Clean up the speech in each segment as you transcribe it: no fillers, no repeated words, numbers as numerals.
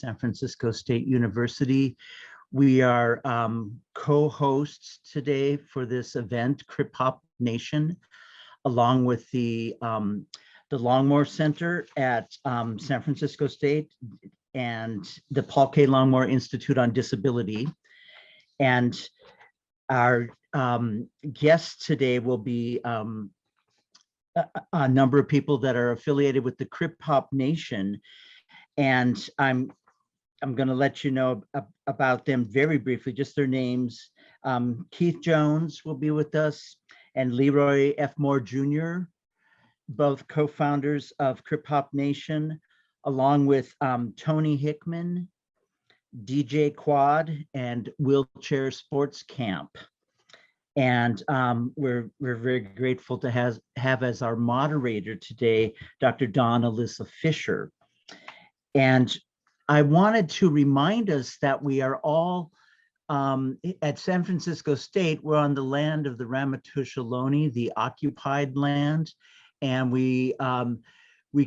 San Francisco State University. We are co-hosts today for this event, Krip Hop Nation, along with the Longmore Center at San Francisco State and the Paul K. Longmore Institute on Disability. And our guests today will be a number of people that are affiliated with the Krip Hop Nation. And I'm going to let you know about them very briefly, just their names. Keith Jones will be with us, and Leroy F. Moore Jr., both co-founders of Krip Hop Nation, along with Tony Hickman, DJ Quad, and Wheelchair Sports Camp. And we're very grateful to have as our moderator today, Dr. Dawn Alyssa Fisher. And I wanted to remind us that we are all at San Francisco State. We're on the land of the Ramaytush Ohlone, the occupied land. And we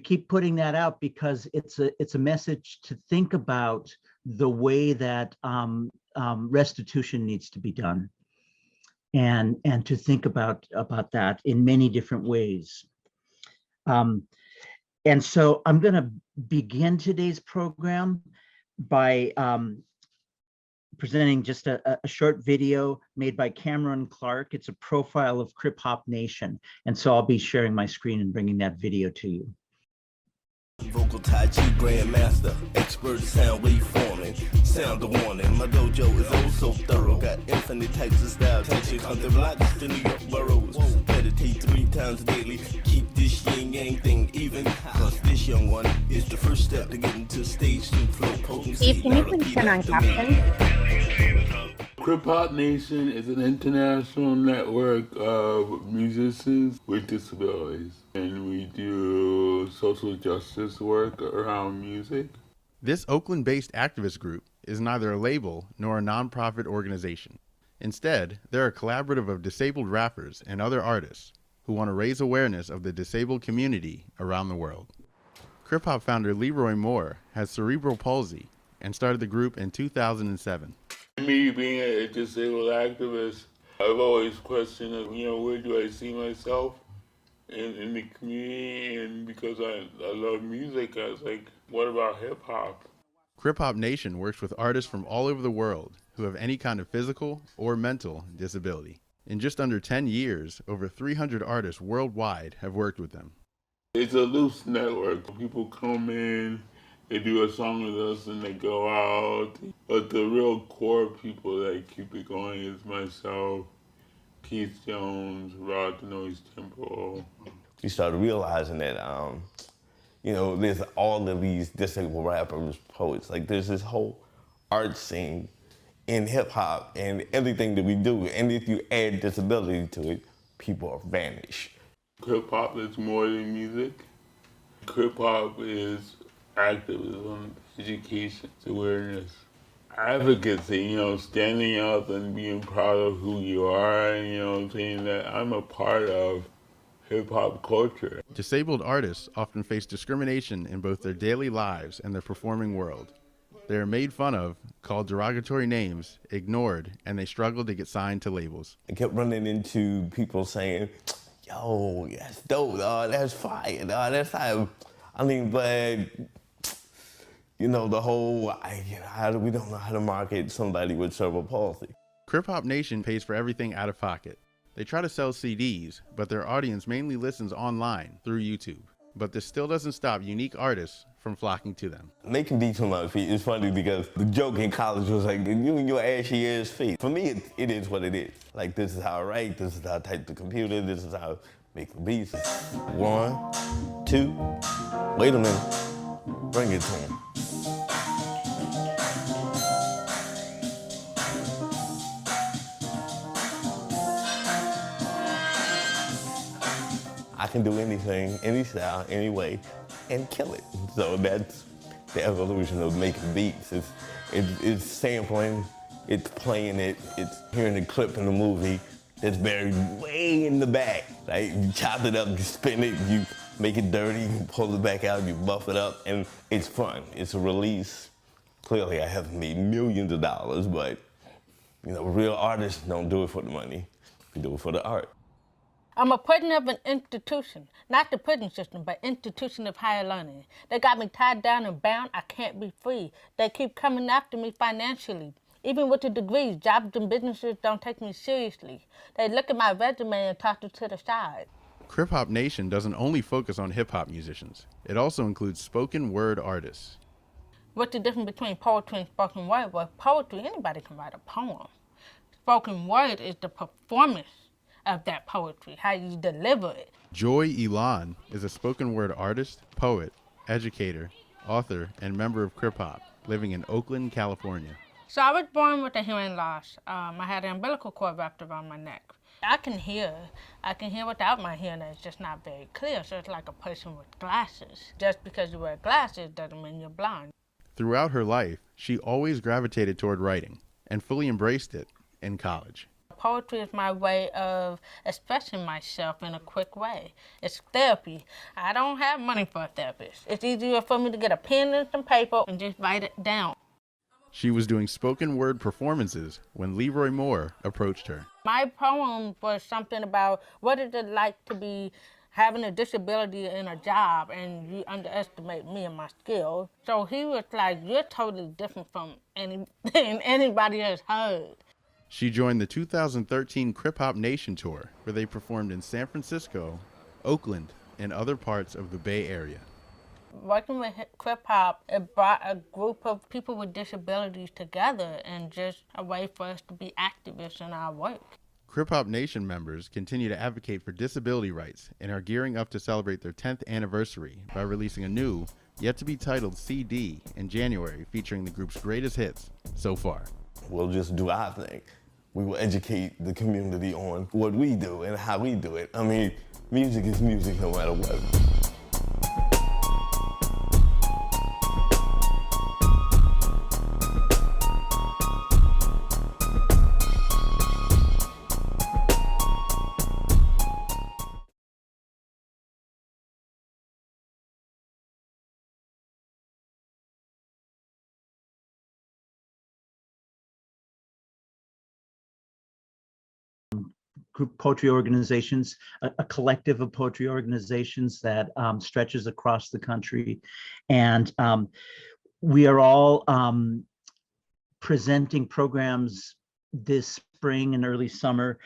keep putting that out because it's a message to think about the way that restitution needs to be done, and to think about that in many different ways. And so I'm going to begin today's program by presenting just a short video made by Cameron Clark. It's a profile of Krip Hop Nation. And so I'll be sharing my screen and bringing that video to you. Vocal Tai Chi Grandmaster, expert sound wave forming, sound the warning. My dojo is oh so thorough, got infinite types of style, touching country blocks to New York boroughs. Meditate 3 times daily, keep this yin yang thing even, cause this young one is the first step to get into stage 2 flow potency. Steve, can you please turn on captions? Krip Hop Nation is an international network of musicians with disabilities, and we do social justice work around music. This Oakland-based activist group is neither a label nor a nonprofit organization. Instead, they're a collaborative of disabled rappers and other artists who want to raise awareness of the disabled community around the world. Krip Hop founder Leroy Moore has cerebral palsy and started the group in 2007. Me being a disabled activist, I've always questioned, where do I see myself in the community? And because I love music, I was like, what about hip hop? Krip Hop Nation works with artists from all over the world who have any kind of physical or mental disability. In just under 10 years, over 300 artists worldwide have worked with them. It's a loose network. People come in, they do a song with us and they go out. But the real core people that keep it going is myself, Keith Jones, Rod the Noise Temple. We started realizing that, there's all of these disabled rappers, poets. Like, there's this whole art scene in hip hop and everything that we do. And if you add disability to it, people vanish. Krip hop is more than music. Krip hop is activism, education, awareness, advocacy, standing up and being proud of who you are, and, saying that I'm a part of hip-hop culture. Disabled artists often face discrimination in both their daily lives and their performing world. They are made fun of, called derogatory names, ignored, and they struggle to get signed to labels. I kept running into people saying, yo, that's dope, that's fire, that's how, but the whole, we don't know how to market somebody with cerebral palsy. Krip Hop Nation pays for everything out of pocket. They try to sell CDs, but their audience mainly listens online through YouTube. But this still doesn't stop unique artists from flocking to them. Making beats on my feet is funny because the joke in college was like, you and your ashy ass feet. For me, it is what it is. Like, this is how I write, this is how I type the computer, this is how I make the beats. 1, 2, wait a minute, bring it to him. I can do anything, any style, any way, and kill it. So that's the evolution of making beats. It's sampling, it's playing it, it's hearing the clip in the movie that's buried way in the back. Right? You chop it up, you spin it, you make it dirty, you pull it back out, you buff it up, and it's fun. It's a release Clearly, I haven't made millions of dollars, but you know, real artists don't do it for the money. We do it for the art. I'm a president of an institution, not the prison system, but institution of higher learning. They got me tied down and bound. I can't be free. They keep coming after me financially. Even with the degrees, jobs and businesses don't take me seriously. They look at my resume and toss it to the side. Krip Hop Nation doesn't only focus on hip-hop musicians. It also includes spoken word artists. What's the difference between poetry and spoken word? Well, poetry, anybody can write a poem. Spoken word is the performance of that poetry, how you deliver it. Joy Elan is a spoken word artist, poet, educator, author, and member of Krip Hop, living in Oakland, California. So I was born with a hearing loss. I had an umbilical cord wrapped around my neck. I can hear without my hearing. It's just not very clear. So it's like a person with glasses. Just because you wear glasses doesn't mean you're blind. Throughout her life, she always gravitated toward writing and fully embraced it in college. Poetry is my way of expressing myself in a quick way. It's therapy. I don't have money for a therapist. It's easier for me to get a pen and some paper and just write it down. She was doing spoken word performances when Leroy Moore approached her. My poem was something about what is it like to be having a disability in a job and you underestimate me and my skills. So he was like, you're totally different from anything anybody has heard. She joined the 2013 Krip Hop Nation tour, where they performed in San Francisco, Oakland, and other parts of the Bay Area. Working with Krip Hop, it brought a group of people with disabilities together and just a way for us to be activists in our work. Krip Hop Nation members continue to advocate for disability rights and are gearing up to celebrate their 10th anniversary by releasing a new, yet-to-be-titled CD in January featuring the group's greatest hits so far. We'll just do our thing. We will educate the community on what we do and how we do it. I mean, music is music no matter what. Group poetry organizations, a collective of poetry organizations that stretches across the country. And we are all presenting programs this spring and early summer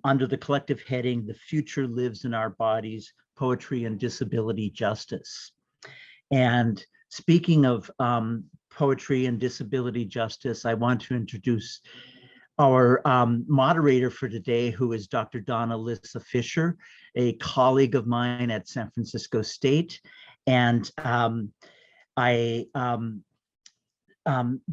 under the collective heading, The Future Lives in Our Bodies, Poetry and Disability Justice. And speaking of poetry and disability justice, I want to introduce our moderator for today, who is Dr. Donna Lissa Fisher, a colleague of mine at San Francisco State. And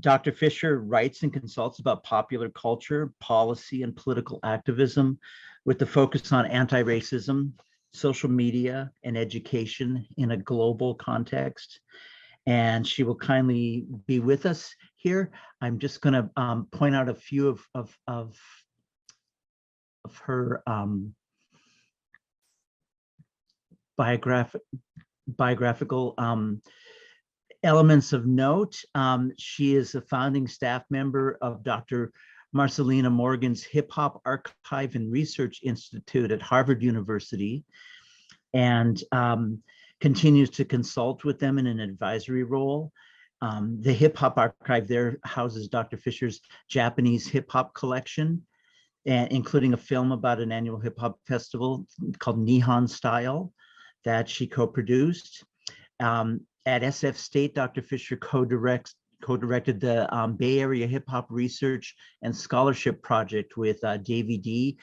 Dr. Fisher writes and consults about popular culture, policy, and political activism with the focus on anti-racism, social media, and education in a global context. And she will kindly be with us here. I'm just going to point out a few of her biographical elements of note. She is a founding staff member of Dr. Marcelina Morgan's Hip Hop Archive and Research Institute at Harvard University, and continues to consult with them in an advisory role. The Hip Hop Archive there houses Dr. Fisher's Japanese hip hop collection, including a film about an annual hip hop festival called Nihon Style that she co-produced. At SF State, Dr. Fisher co-directed the Bay Area Hip Hop Research and Scholarship Project with Davy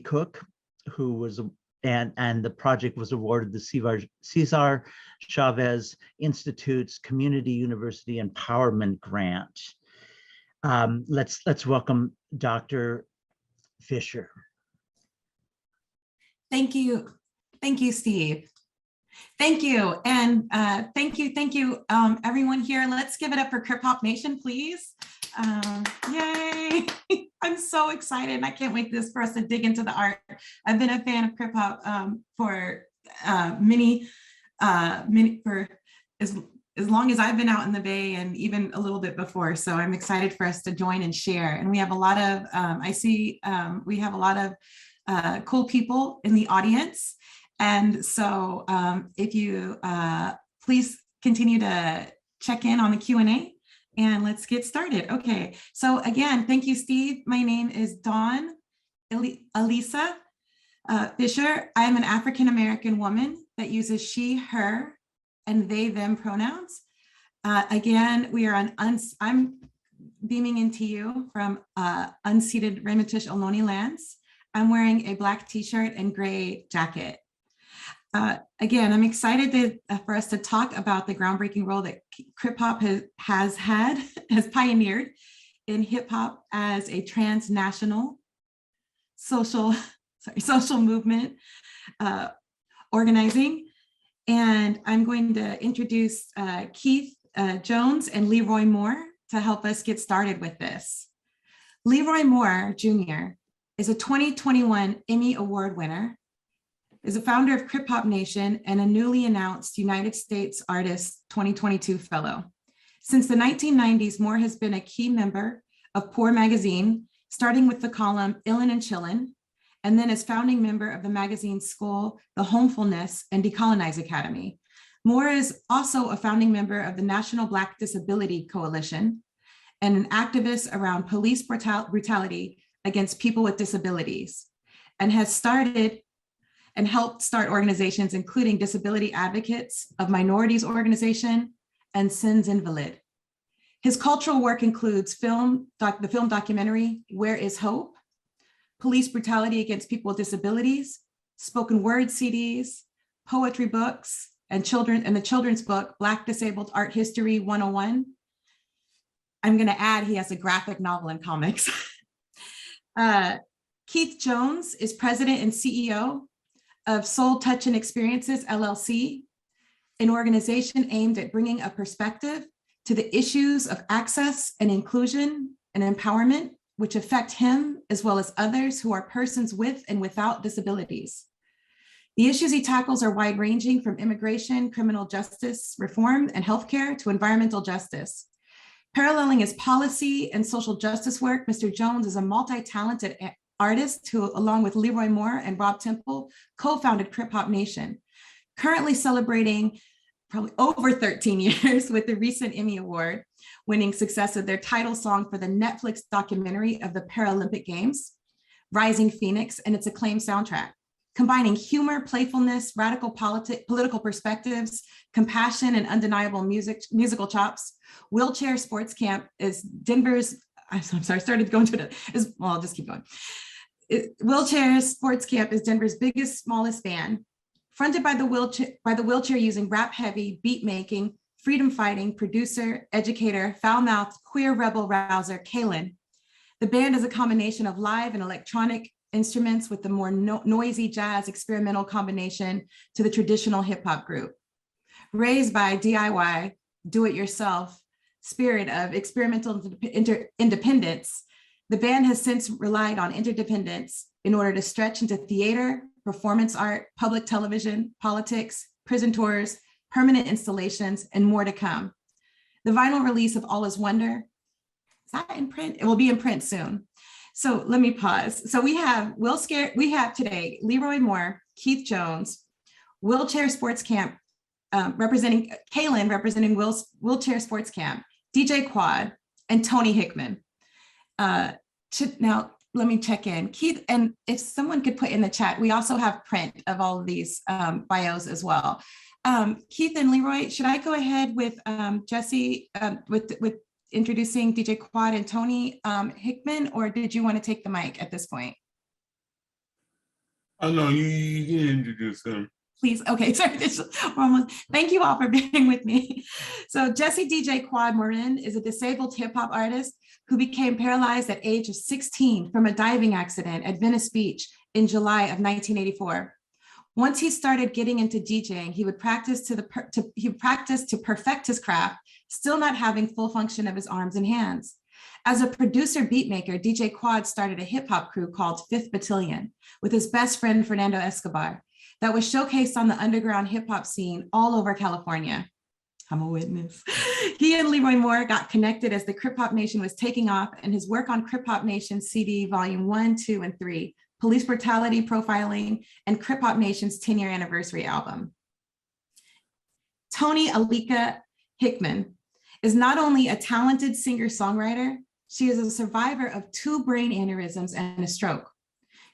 Cook, who was and the project was awarded the Cesar Chavez Institute's Community University Empowerment Grant. Let's welcome Dr. Fisher. Thank you, Steve. Thank you, and thank you, everyone here. Let's give it up for Krip Hop Nation, please. Yay! I'm so excited. I can't wait for us to dig into the art. I've been a fan of Krip Hop for as as long as I've been out in the Bay and even a little bit before. So I'm excited for us to join and share. And we have a lot of, we have a lot of cool people in the audience. And so if you please continue to check in on the Q&A and let's get started. Okay, so again, thank you, Steve. My name is Dawn Elisa Fisher. I'm an African-American woman that uses she, her, and they, them pronouns. Again, we are on, I'm beaming into you from unceded Ramaytush Ohlone lands. I'm wearing a black t-shirt and gray jacket. Again, I'm excited for us to talk about the groundbreaking role that Krip Hop has pioneered in hip hop as a transnational social movement organizing. And I'm going to introduce Keith Jones and Leroy Moore to help us get started with this. Leroy Moore Jr. is a 2021 Emmy Award winner, is a founder of Krip Hop Nation and a newly announced United States Artist 2022 Fellow. Since the 1990s, Moore has been a key member of Poor magazine, starting with the column Illin' and Chillin', and then as founding member of the magazine school, The Homefulness and Decolonize Academy. Moore is also a founding member of the National Black Disability Coalition and an activist around police brutality against people with disabilities, and has started and helped start organizations including Disability Advocates of Minorities Organization and Sins Invalid. His cultural work includes the film documentary, Where is Hope?, police brutality against people with disabilities, spoken word CDs, poetry books, and the children's book, Black Disabled Art History 101. I'm gonna add, he has a graphic novel and comics. Keith Jones is president and CEO of Soul Touch and Experiences, LLC, an organization aimed at bringing a perspective to the issues of access and inclusion and empowerment, which affect him as well as others who are persons with and without disabilities. The issues he tackles are wide-ranging, from immigration, criminal justice reform, and healthcare to environmental justice. Paralleling his policy and social justice work, Mr. Jones is a multi-talented artist who, along with Leroy Moore and Rob Temple, co-founded Krip Hop Nation, currently celebrating probably over 13 years with the recent Emmy Award winning success of their title song for the Netflix documentary of the Paralympic Games, Rising Phoenix, and its acclaimed soundtrack, combining humor, playfulness, radical political perspectives, compassion, and undeniable musical chops. Wheelchair Sports Camp is Denver's, I'm sorry, I started going to it, well, I'll just keep going. Wheelchair Sports Camp is Denver's biggest, smallest band, fronted by the wheelchair using rap heavy, beat making, freedom fighting, producer, educator, foul-mouthed, queer rebel rouser, Kalen. The band is a combination of live and electronic instruments with the more noisy jazz experimental combination to the traditional hip hop group. Raised by DIY, do-it-yourself spirit of experimental independence, the band has since relied on interdependence in order to stretch into theater, performance art, public television, politics, prison tours, permanent installations, and more to come. The vinyl release of All Is Wonder, is that in print? It will be in print soon. So let me pause. So we have today Leroy Moore, Keith Jones, Wheelchair Sports Camp, representing Kalen, representing Wheelchair Sports Camp, DJ Quad, and Tony Hickman. Now, let me check in. Keith, and if someone could put in the chat, we also have print of all of these bios as well. Keith and Leroy, should I go ahead with Jesse with introducing DJ Quad and Tony Hickman, or did you want to take the mic at this point? Oh no, you can introduce them. Please, okay, sorry, thank you all for being with me. So Jesse DJ Quad Morin is a disabled hip hop artist who became paralyzed at age of 16 from a diving accident at Venice Beach in July of 1984. Once he started getting into DJing, he would practice to perfect his craft, still not having full function of his arms and hands. As a producer beatmaker, DJ Quad started a hip hop crew called 5th Battalion with his best friend, Fernando Escobar, that was showcased on the underground hip hop scene all over California. I'm a witness. He and Leroy Moore got connected as the Krip Hop Nation was taking off, and his work on Krip Hop Nation CD Volume 1, 2, and 3, Police Brutality Profiling, and Krip Hop Nation's 10-year anniversary album. Toni Alika Hickman is not only a talented singer-songwriter, she is a survivor of 2 brain aneurysms and a stroke.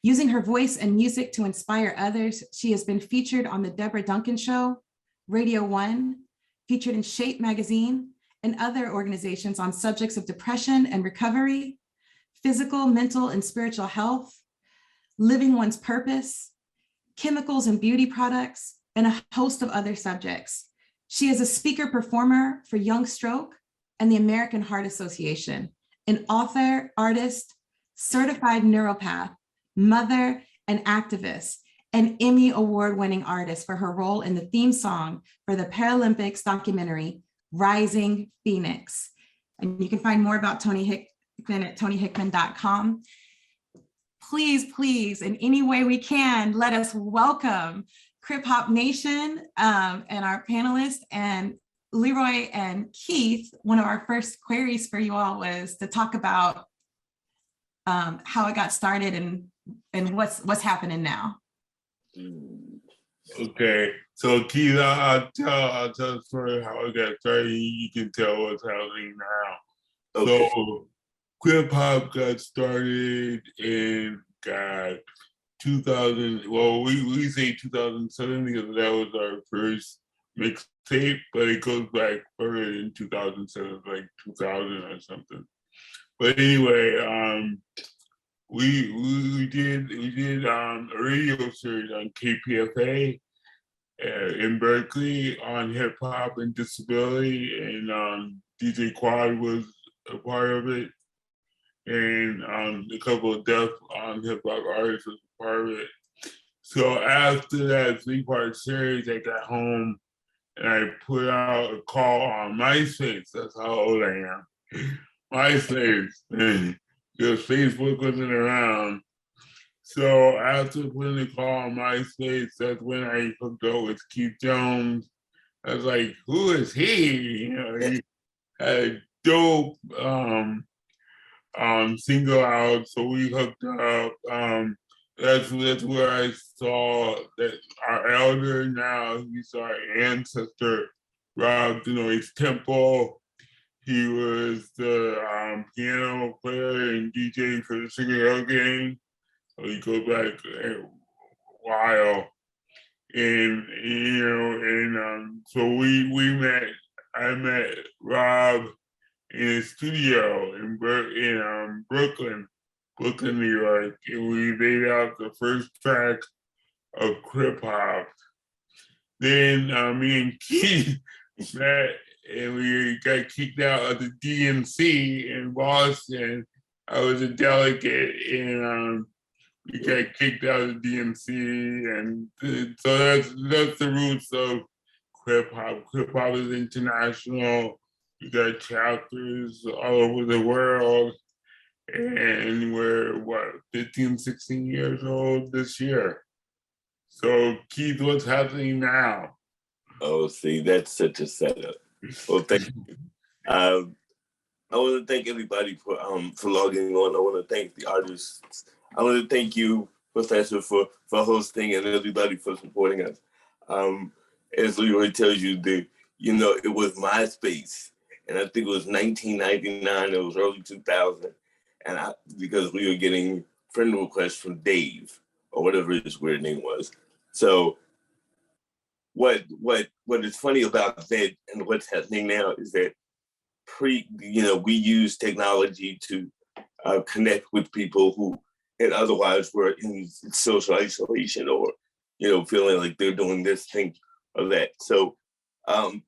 Using her voice and music to inspire others, she has been featured on The Deborah Duncan Show, Radio 1, featured in Shape magazine, and other organizations on subjects of depression and recovery, physical, mental, and spiritual health, living one's purpose, chemicals and beauty products, and a host of other subjects. She is a speaker performer for Young Stroke and the American Heart Association, an author, artist, certified neuropath, mother, and activist, an Emmy Award-winning artist for her role in the theme song for the Paralympics documentary, Rising Phoenix. And you can find more about Toni Hickman at tonihickman.com. Please, please, in any way we can, let us welcome Krip Hop Nation and our panelists. And Leroy and Keith, one of our first queries for you all was to talk about how it got started and what's happening now. Okay, so Keith, I'll tell the story how it got started. You can tell what's happening now. Okay. So Krip Hop got started in 2000. Well, we say 2007 because that was our first mixtape, but it goes back further than 2007, like 2000 or something. But anyway, we did a radio series on KPFA in Berkeley on hip hop and disability, and DJ Quad was a part of it, and a couple of deaf hip hop artists was a part of it. So after that 3-part series, I got home and I put out a call on MySpace. That's how old I am. MySpace. Because Facebook wasn't around. So after putting the call on MySpace, that's when I hooked up with Keith Jones. I was like, who is he? You know, he had a dope single out, so we hooked up. That's where I saw that our elder now, he's our ancestor, robbed, his temple. He was the piano player and DJ for the Sugar Hill Gang. So he goes back a while. And, so we met, I met Rob in his studio in Brooklyn, New York. And we laid out the first track of Krip Hop. Then me and Keith met, and we got kicked out of the DNC in Boston. I was a delegate, and we got kicked out of the DNC, and so that's the roots of Krip Hop. Krip Hop is international. We got chapters all over the world, and we're 15, 16 years old this year. So Keith, what's happening now? Oh, see, that's such a setup. Well, thank you. I want to thank everybody for logging on. I want to thank the artists. I want to thank you, Professor, for hosting, and everybody for supporting us. As Leroy tells you, it was MySpace, and I think it was 1999. It was early 2000, and because we were getting friend requests from Dave or whatever his weird name was. So what is funny about that and what's happening now is that we use technology to connect with people who and otherwise were in social isolation or, feeling like they're doing this thing or that. So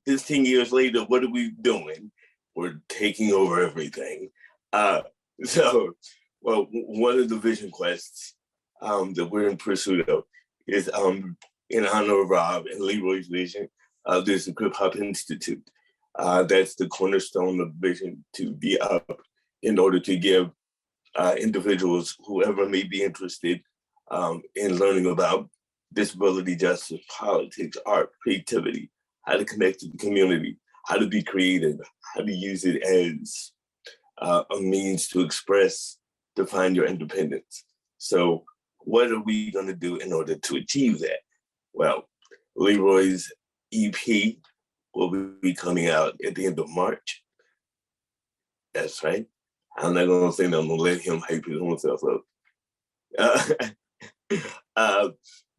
15 years later, what are we doing? We're taking over everything. One of the vision quests that we're in pursuit of is in honor of Rob and Leroy's vision. There's the Krip Hop Institute. That's the cornerstone of vision to be up in order to give individuals, whoever may be interested in learning about disability justice, politics, art, creativity, how to connect to the community, how to be creative, how to use it as a means to express, to find your independence. So what are we going to do in order to achieve that? Well, Leroy's EP will be coming out at the end of March. That's right. I'm not going to say that. I'm going to let him hype his own self up.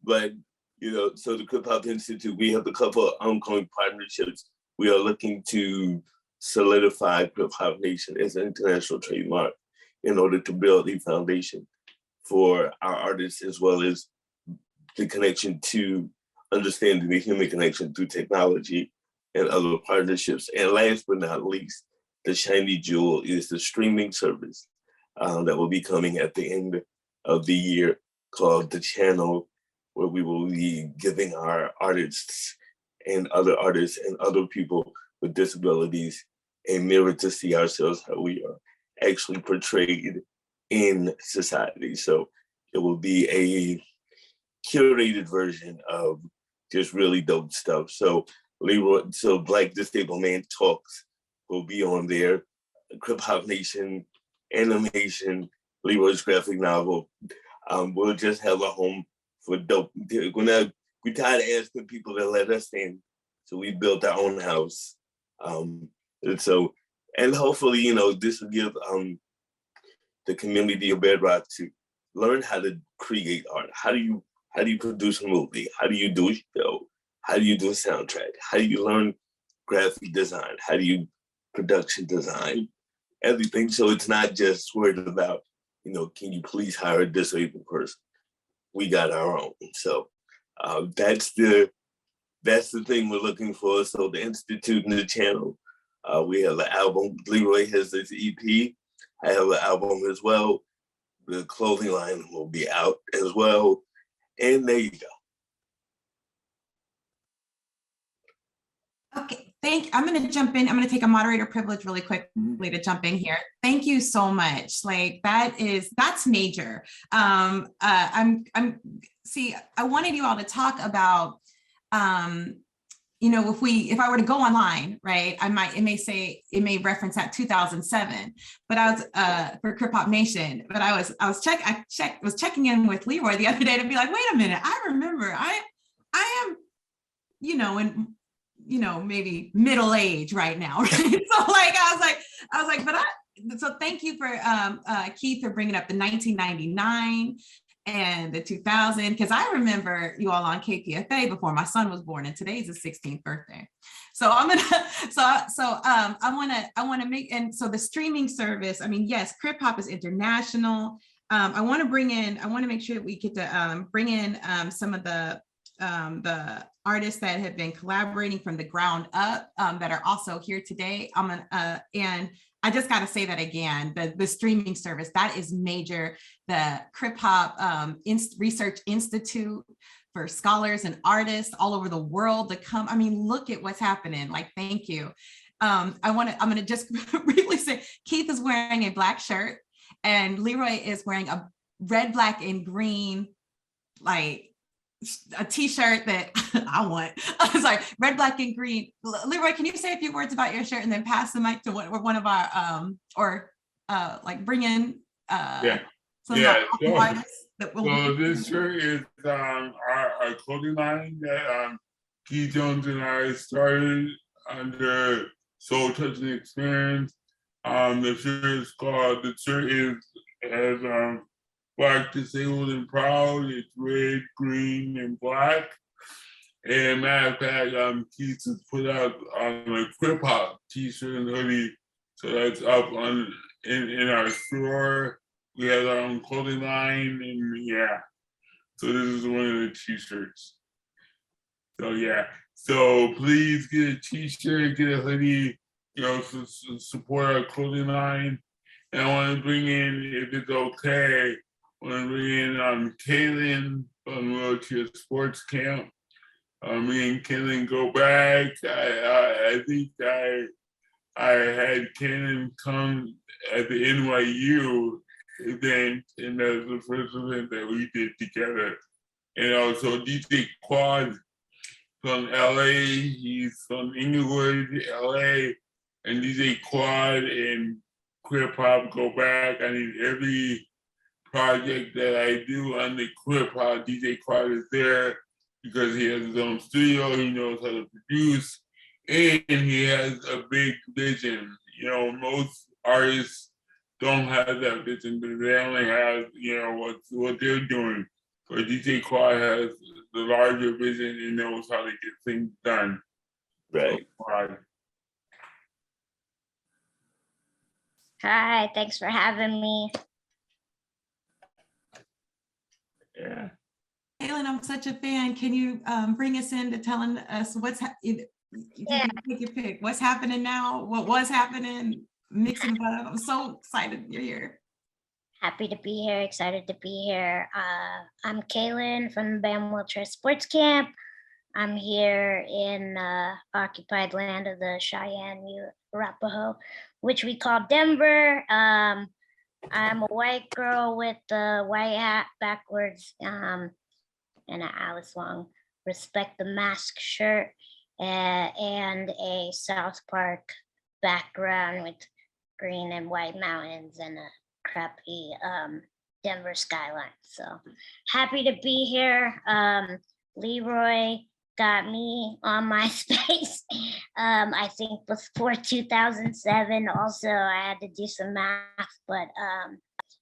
But, you know, so the Krip Hop Institute, we have a couple of ongoing partnerships. We are looking to solidify Krip Hop Nation as an international trademark in order to build a foundation for our artists, as well as the connection to understanding the human connection through technology and other partnerships. And last but not least, the shiny jewel is the streaming service that will be coming at the end of the year, called The Channel, where we will be giving our artists and other people with disabilities a mirror to see ourselves how we are actually portrayed in society. So it will be a curated version of just really dope stuff. So Black Disabled Man Talks will be on there. Krip Hop Nation, animation, Leroy's graphic novel. We'll just have a home for dope. We tired of asking people to let us in, so we built our own house. And hopefully, you know, this will give the community a bedrock to learn how to create art. How do you produce a movie? How do you do a show? How do you do a soundtrack? How do you learn graphic design? How do you production design? Everything. So it's not just worried about, you know, can you please hire a disabled person? We got our own. So that's the thing we're looking for. So the Institute and the channel, we have an album. Leroy has this EP. I have an album as well. The clothing line will be out as well. And there you go. Okay, I'm going to jump in. I'm going to take a moderator privilege really quickly to jump in here. Thank you so much. Like that's major. See, I wanted you all to talk about, you know, if I were to go online, right, it may reference that 2007, but I was for Krip Hop Nation, but I was checking in with Leroy the other day to be like, wait a minute, I remember I am, you know, in, you know, maybe middle age right now. Right? So like, I was like, so thank you for Keith for bringing up the 1999 and the 2000, because I remember you all on KPFA before my son was born, and today's his 16th birthday. So I want to make, and so the streaming service, I mean, yes, Krip Hop is international. I want to make sure that we get to bring in some of the artists that have been collaborating from the ground up that are also here today. And I just got to say that again, the streaming service, that is major. The Krip Hop Research Institute for scholars and artists all over the world to come. I mean, look at what's happening. Like, thank you. I'm going to just briefly say, Keith is wearing a black shirt and Leroy is wearing a red, black, and green, like, a t-shirt that I want. I'm sorry, red, black, and green. Leroy, can you say a few words about your shirt and then pass the mic to one of our like bring in some artists that will. So this shirt is our clothing line that Keith Jones and I started under Soul Touching Experience. The shirt has Black, Disabled, and Proud. It's red, green, and black. And matter of fact, Keith has put out a Krip Hop t-shirt and hoodie. So that's up in our store. We have our own clothing line, and yeah. So this is one of the t-shirts. So yeah. So please get a t-shirt, get a hoodie, you know, support our clothing line. And I want to bring in, if it's okay, I want to bring in Kaylin from Wheelchair Sports Camp. Me and Kaylin go back. I think I had Kaylin come at the NYU event, and that was the first event that we did together. And also DJ Quad from LA. He's from Inglewood, LA. And DJ Quad and Krip Hop go back. I mean, every project that I do on the Krip Hop, DJ Quad is there because he has his own studio. He knows how to produce, and he has a big vision. You know, most artists don't have that vision, but they only have, you know, what they're doing. But DJ Quad has the larger vision and knows how to get things done. Right. So, Hi, thanks for having me. yeah. Kaylin, I'm such a fan. Can you bring us into telling us what's you can take your pick. What's happening now? What was happening? Mixing it up. I'm so excited you're here. Happy to be here, excited to be here. I'm Kaylin from the Bam Wheelchair Sports Camp. I'm here in occupied land of the Cheyenne Arapaho, which we call Denver. I'm a white girl with a white hat backwards and an Alice Long Respect the Mask shirt and a South Park background with green and white mountains and a crappy Denver skyline. So happy to be here. Leroy got me on MySpace. I think before 2007. Also, I had to do some math, but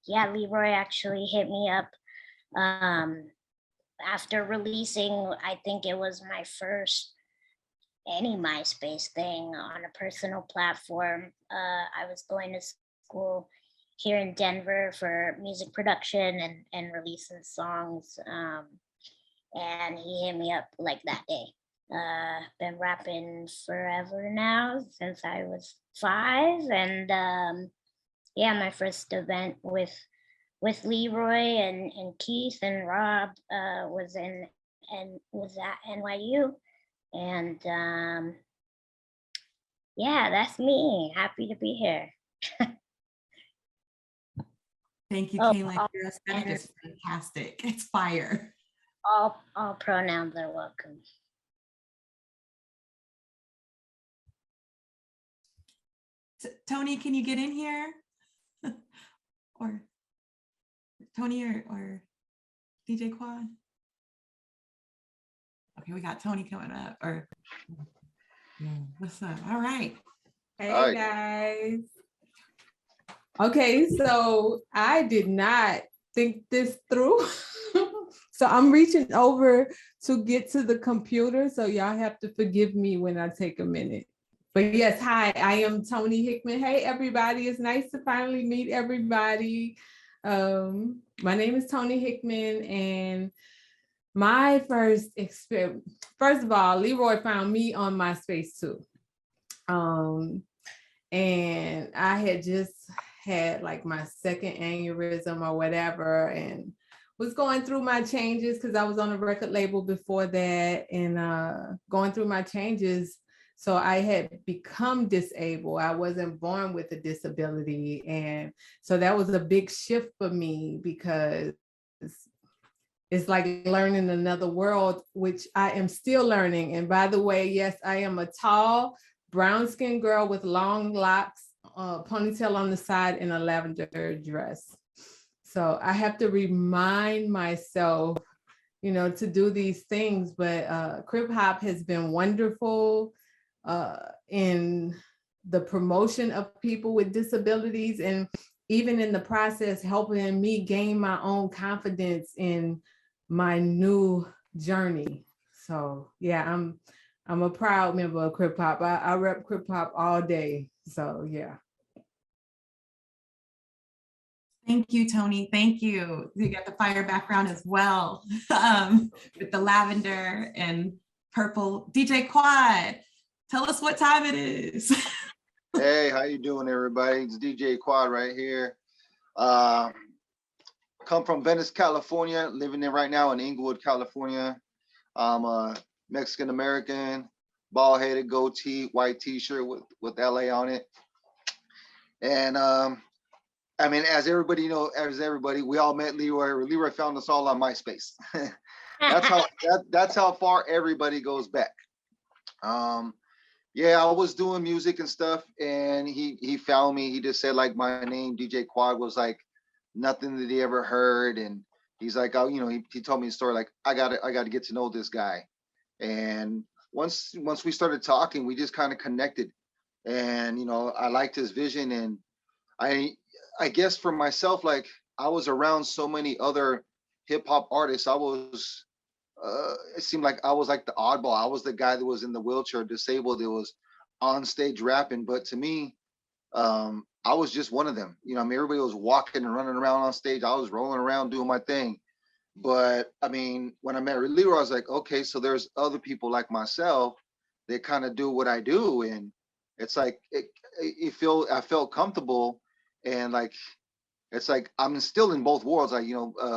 yeah, Leroy actually hit me up after releasing, I think it was my first any MySpace thing on a personal platform. I was going to school here in Denver for music production and releasing songs. And he hit me up like that day. Been rapping forever now, since I was 5. And yeah, my first event with Leroy and Keith and Rob was at NYU. And yeah, that's me. Happy to be here. Thank you, Kaylin. Your aesthetic is fantastic. It's fire. All pronouns are welcome. Tony, can you get in here? Or Tony or DJ Quad? Okay, we got Tony coming up. Or what's up? All right. Hey guys. Okay, so I did not think this through. So I'm reaching over to get to the computer. So y'all have to forgive me when I take a minute. But yes, hi, I am Tony Hickman. Hey, everybody. It's nice to finally meet everybody. My name is Tony Hickman, and my first experience, first of all, Leroy found me on MySpace too. And I had just had like my second aneurysm or whatever, and was going through my changes because I was on a record label before that, and going through my changes. So I had become disabled. I wasn't born with a disability. And so that was a big shift for me, because it's like learning another world, which I am still learning. And by the way, yes, I am a tall, brown-skinned girl with long locks, ponytail on the side, and a lavender dress. So I have to remind myself, you know, to do these things. But Krip Hop has been wonderful in the promotion of people with disabilities, and even in the process helping me gain my own confidence in my new journey. So yeah, I'm a proud member of Krip Hop. I rep Krip Hop all day. So yeah. Thank you, Tony. Thank you. You got the fire background as well, with the lavender and purple. DJ Quad, tell us what time it is. Hey, how you doing, everybody? It's DJ Quad right here. Come from Venice, California, living there right now in Inglewood, California. I'm a Mexican-American, bald-headed, goatee, white t-shirt with LA on it. And I mean, as everybody, we all met Leroy. Leroy found us all on MySpace. that's how far everybody goes back. Yeah, I was doing music and stuff, and he found me. He just said like my name, DJ Quad, was like nothing that he ever heard, and he's like, oh, he told me a story like I gotta get to know this guy, and once we started talking, we just kind of connected, and I liked his vision, and I guess for myself, like I was around so many other hip hop artists, it seemed like I was like the oddball. I was the guy that was in the wheelchair, disabled, that was on stage rapping. But to me, I was just one of them. I mean, everybody was walking and running around on stage. I was rolling around doing my thing. But I mean, when I met Leroy, I was like, okay, so there's other people like myself that kind of do what I do, and it's like I felt comfortable, and like it's like I'm still in both worlds, like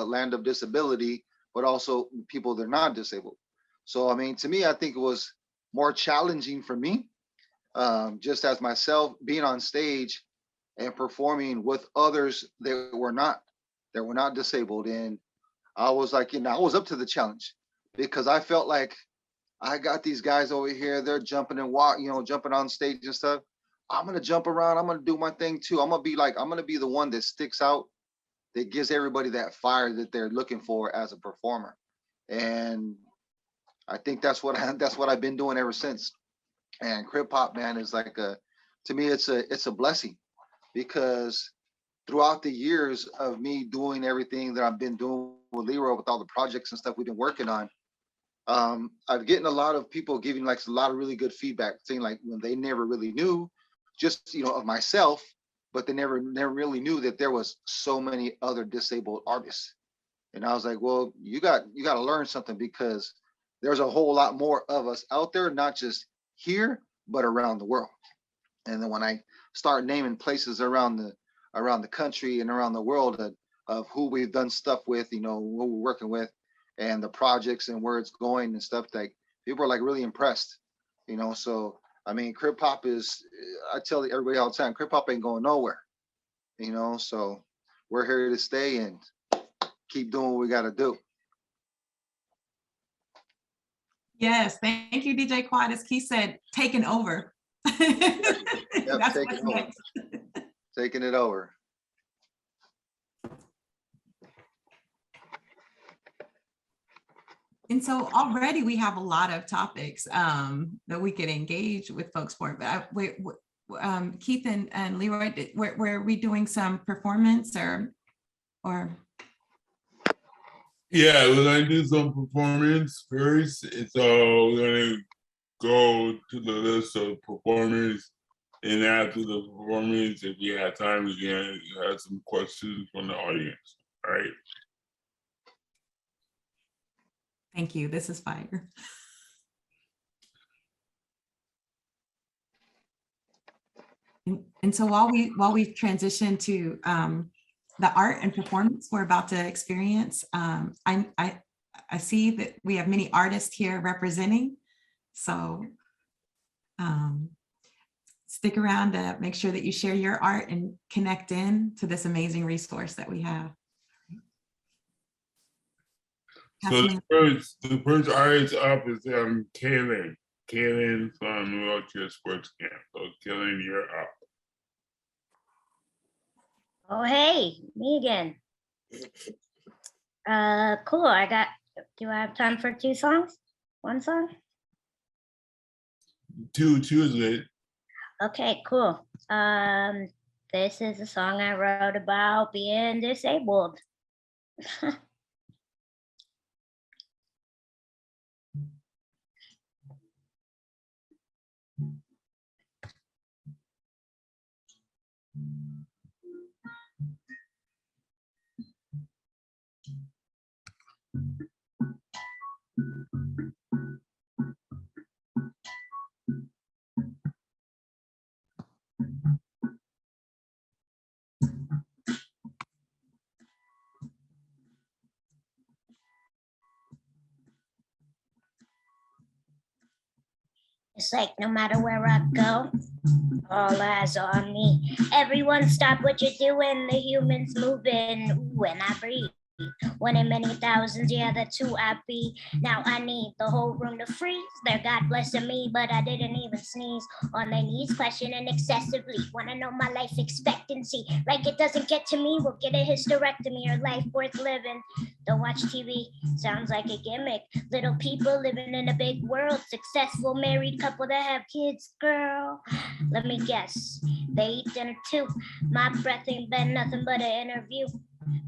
land of disability, but also people that are not disabled. So I mean, to me, I think it was more challenging for me, just as myself being on stage and performing with others that were not disabled, and I was like, I was up to the challenge because I felt like I got these guys over here, they're jumping and jumping on stage and stuff. I'm gonna jump around. I'm gonna do my thing too. I'm gonna be the one that sticks out, that gives everybody that fire that they're looking for as a performer. And I think that's what I've been doing ever since. And Krip Hop, man, is like to me, it's a blessing, because throughout the years of me doing everything that I've been doing with Leroy, with all the projects and stuff we've been working on, I've getting a lot of people giving like a lot of really good feedback, saying like when they never really knew, just of myself, but they never really knew that there was so many other disabled artists. And I was like, well, you got to learn something, because there's a whole lot more of us out there, not just here, but around the world. And then when I start naming places around the country and around the world of who we've done stuff with, who we're working with, and the projects and where it's going and stuff, like people are like really impressed, So I mean, Krip Hop is, I tell everybody all the time, Krip Hop ain't going nowhere, So we're here to stay and keep doing what we got to do. Yes, thank you, DJ Quad. As Keith said, taking over. Yep, That's taking what's over. next. Taking it over. And so already we have a lot of topics that we could engage with folks for. But Keith and Leroy, were we doing some performance or? Yeah, we're gonna do some performance first. So we're gonna go to the list of performers, and after the performance, if you have time, we can have some questions from the audience. All right. Thank you. This is fire. And so while we transition to the art and performance we're about to experience, I see that we have many artists here representing. So stick around to make sure that you share your art and connect in to this amazing resource that we have. So the first artist up is Kaylin. Kaylin from Wheelchair Sports Camp. So Kaylin, you're up. Oh, hey, me again. Cool. Do I have time for 2 songs? 1 song? Two is it. Okay, cool. This is a song I wrote about being disabled. It's like no matter where I go, all eyes on me. Everyone stop what you're doing. The humans moving when I breathe. One in many thousands, yeah, that's who I be. Now I need the whole room to freeze. They're God blessing me, but I didn't even sneeze. On their knees, questioning excessively. Wanna know my life expectancy. Like it doesn't get to me, we'll get a hysterectomy or life worth living. Don't watch TV, sounds like a gimmick. Little people living in a big world. Successful married couple that have kids, girl. Let me guess, they eat dinner too. My breath ain't been nothing but an interview.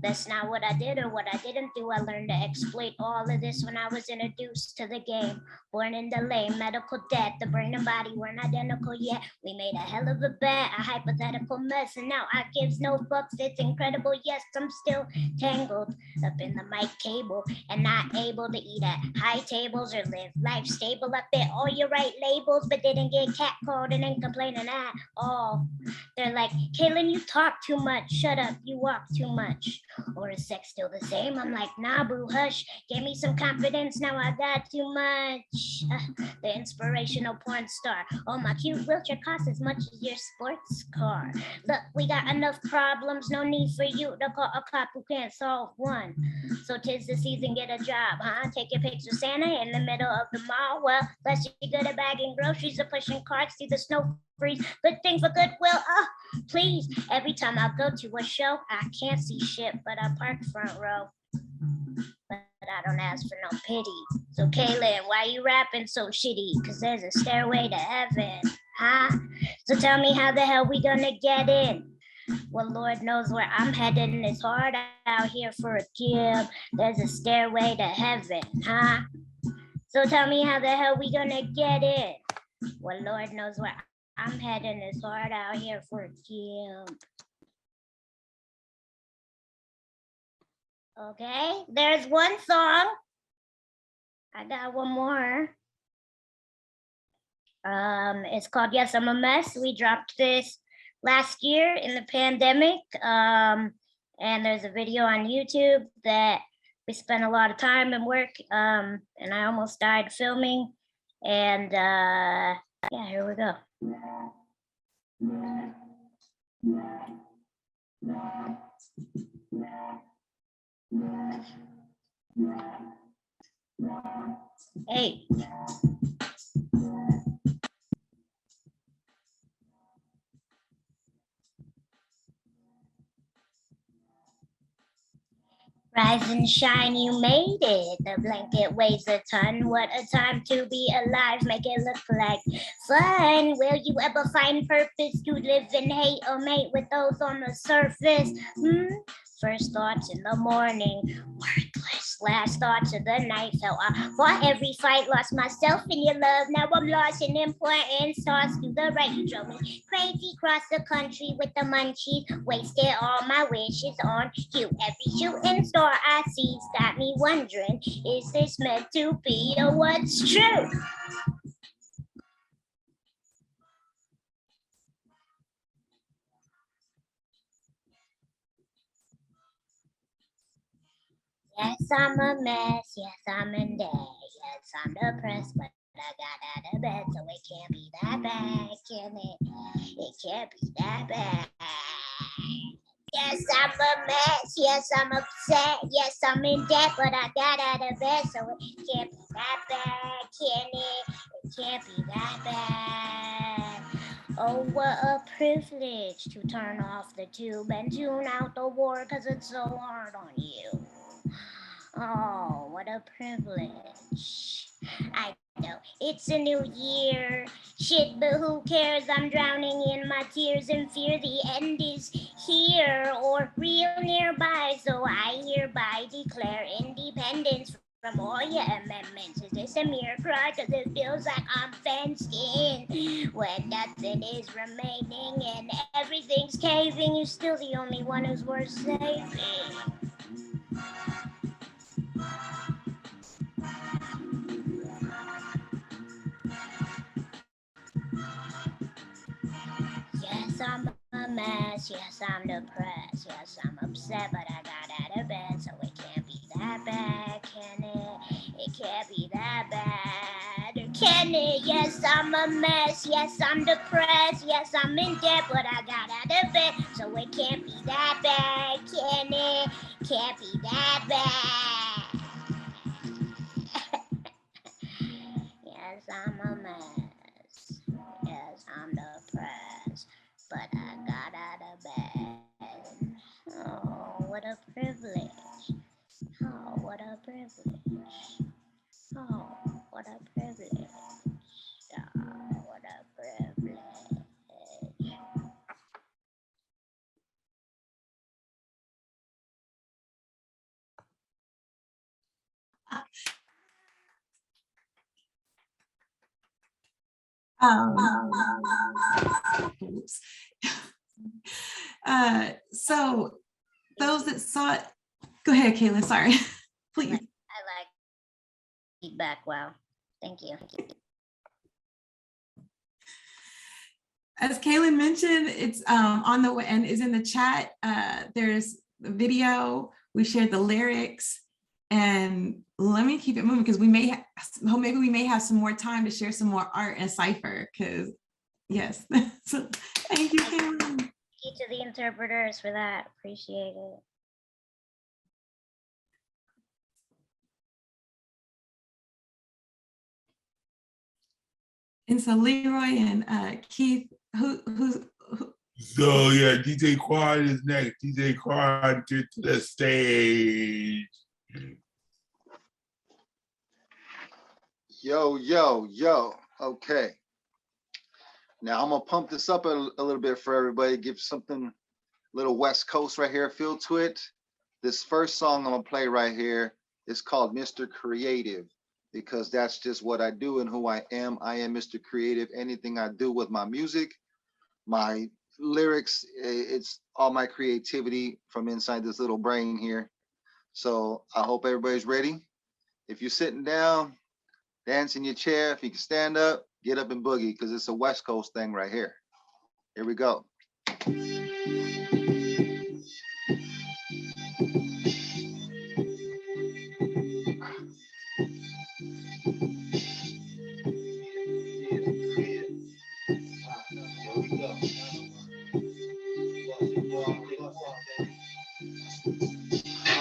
That's not what I did or what I didn't do. I learned to exploit all of this when I was introduced to the game. Born in delay, medical debt, the brain and body weren't identical yet. We made a hell of a bet, a hypothetical mess, and now I gives no fucks. It's incredible, yes, I'm still tangled up in the mic cable and not able to eat at high tables or live life stable. I fit all your right labels, but didn't get catcalled and ain't complaining at all. They're like, Kaylin, you talk too much. Shut up, you walk too much. Or is sex still the same? I'm like, nah, boo, hush. Gave me some confidence, now I got too much. The inspirational porn star. Oh, my cute wheelchair costs as much as your sports car. Look, we got enough problems, no need for you to call a cop who can't solve one. So 'tis the season, get a job, huh? Take your picture Santa in the middle of the mall. Well, unless you're good at bagging groceries or pushing carts through the snow freeze. Good thing for goodwill, please. Every time I go to a show, I can't see shit, but I park front row. But I don't ask for no pity. So Kaylin, why you rapping so shitty? Cause there's a stairway to heaven, huh? So tell me how the hell we gonna get in? Well, Lord knows where I'm heading. It's hard out here for a kid. There's a stairway to heaven, huh? So tell me how the hell we gonna get in? Well, Lord knows where I'm heading. It's hard out here for a kid. Okay, there's one song. I got one more. It's called Yes, I'm a Mess. We dropped this last year in the pandemic. And there's a video on YouTube that we spent a lot of time and work. And I almost died filming. And yeah, here we go. Hey. Rise and shine, you made it. The blanket weighs a ton. What a time to be alive. Make it look like fun. Will you ever find purpose to live in hate or mate with those on the surface? First thoughts in the morning, worthless. Last thoughts of the night, felt I fought every fight, lost myself in your love. Now I'm lost in importance, tossed to the right. You drove me crazy across the country with the munchies, wasted all my wishes on you. Every shooting star I see's got me wondering, is this meant to be or what's true? Yes, I'm a mess. Yes, I'm in debt. Yes, I'm depressed, but I got out of bed, so it can't be that bad, can it? It can't be that bad. Yes, I'm a mess. Yes, I'm upset. Yes, I'm in debt, but I got out of bed, so it can't be that bad, can it? It can't be that bad. Oh, what a privilege to turn off the tube and tune out the war, cause it's so hard on you. Oh, what a privilege. I know it's a new year. Shit, but who cares? I'm drowning in my tears and fear the end is here or real nearby. So I hereby declare independence from all your amendments. Is this a mere cry? Cause it feels like I'm fenced in when nothing is remaining and everything's caving. You're still the only one who's worth saving. Yes, I'm a mess. Yes, I'm depressed. Yes, I'm upset, but I got out of bed, so it can't be that bad, can it? It can't be that bad, can it? Yes, I'm a mess. Yes, I'm depressed. Yes, I'm in debt, but I got out of bed, so it can't be that bad, can it? Can't be that what a privilege. Oh, what a privilege. Oh, what a privilege. Oh, what a privilege. Oops. So those that saw it, go ahead, Kayla, sorry, please. I like feedback. Wow. Thank you. As Kaylin mentioned, it's on the and is in the chat. There's the video. We shared the lyrics, and let me keep it moving because we may maybe we may have some more time to share some more art and cipher. Because yes, so, thank you, Kaylin. Thank you to the interpreters for that. Appreciate it. And so Leroy and Keith, who's So yeah, DJ Quad is next. DJ Quad, get to the stage. Yo, yo, yo. Okay. Now I'm gonna pump this up a little bit for everybody, give something little West Coast right here, feel to it. This first song I'm gonna play right here is called Mr. Creative, because that's just what I do and who I am. I am Mr. Creative. Anything I do with my music, my lyrics, it's all my creativity from inside this little brain here. So I hope everybody's ready. If you're sitting down, dance in your chair, if you can stand up, get up and boogie, because it's a West Coast thing right here. Here we go.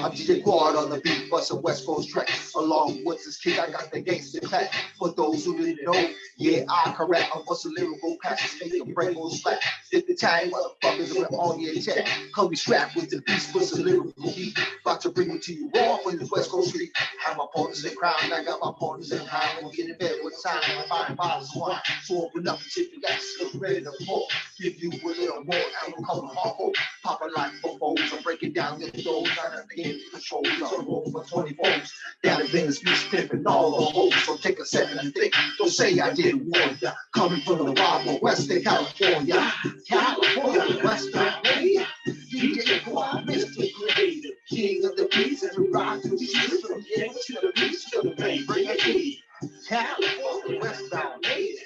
I'm DJ Quad on the beat, bust a West Coast track. Along with this kid, I got the gangster clap. For those who didn't know, yeah, I correct. I'm bust a lyrical passes, make your brain go slack. If the time, motherfuckers are on the attack. Come be strapped with the beast, bust a lyrical beat. About to bring it to you raw from the West Coast street. Have my partners in crime, I got my partners in high. We'll get in bed with time, I find bottles of wine. So open up and tip your gas, still ready to pour. Give you a little more, and we'll come hardcore. Pop a like for foes, I'm breaking down the doors. I got the game control, so roll for 20 volts. Down in Venice Beach, pimping all the hoes. So take a second and think, don't say I didn't warn ya. Coming from the wild west in California. California, Western Media. DJ Quad, Mr. Creative. King of the beats and the rock to the streets. From the end to the beach to the bay, bring a key. California, Westbound Media.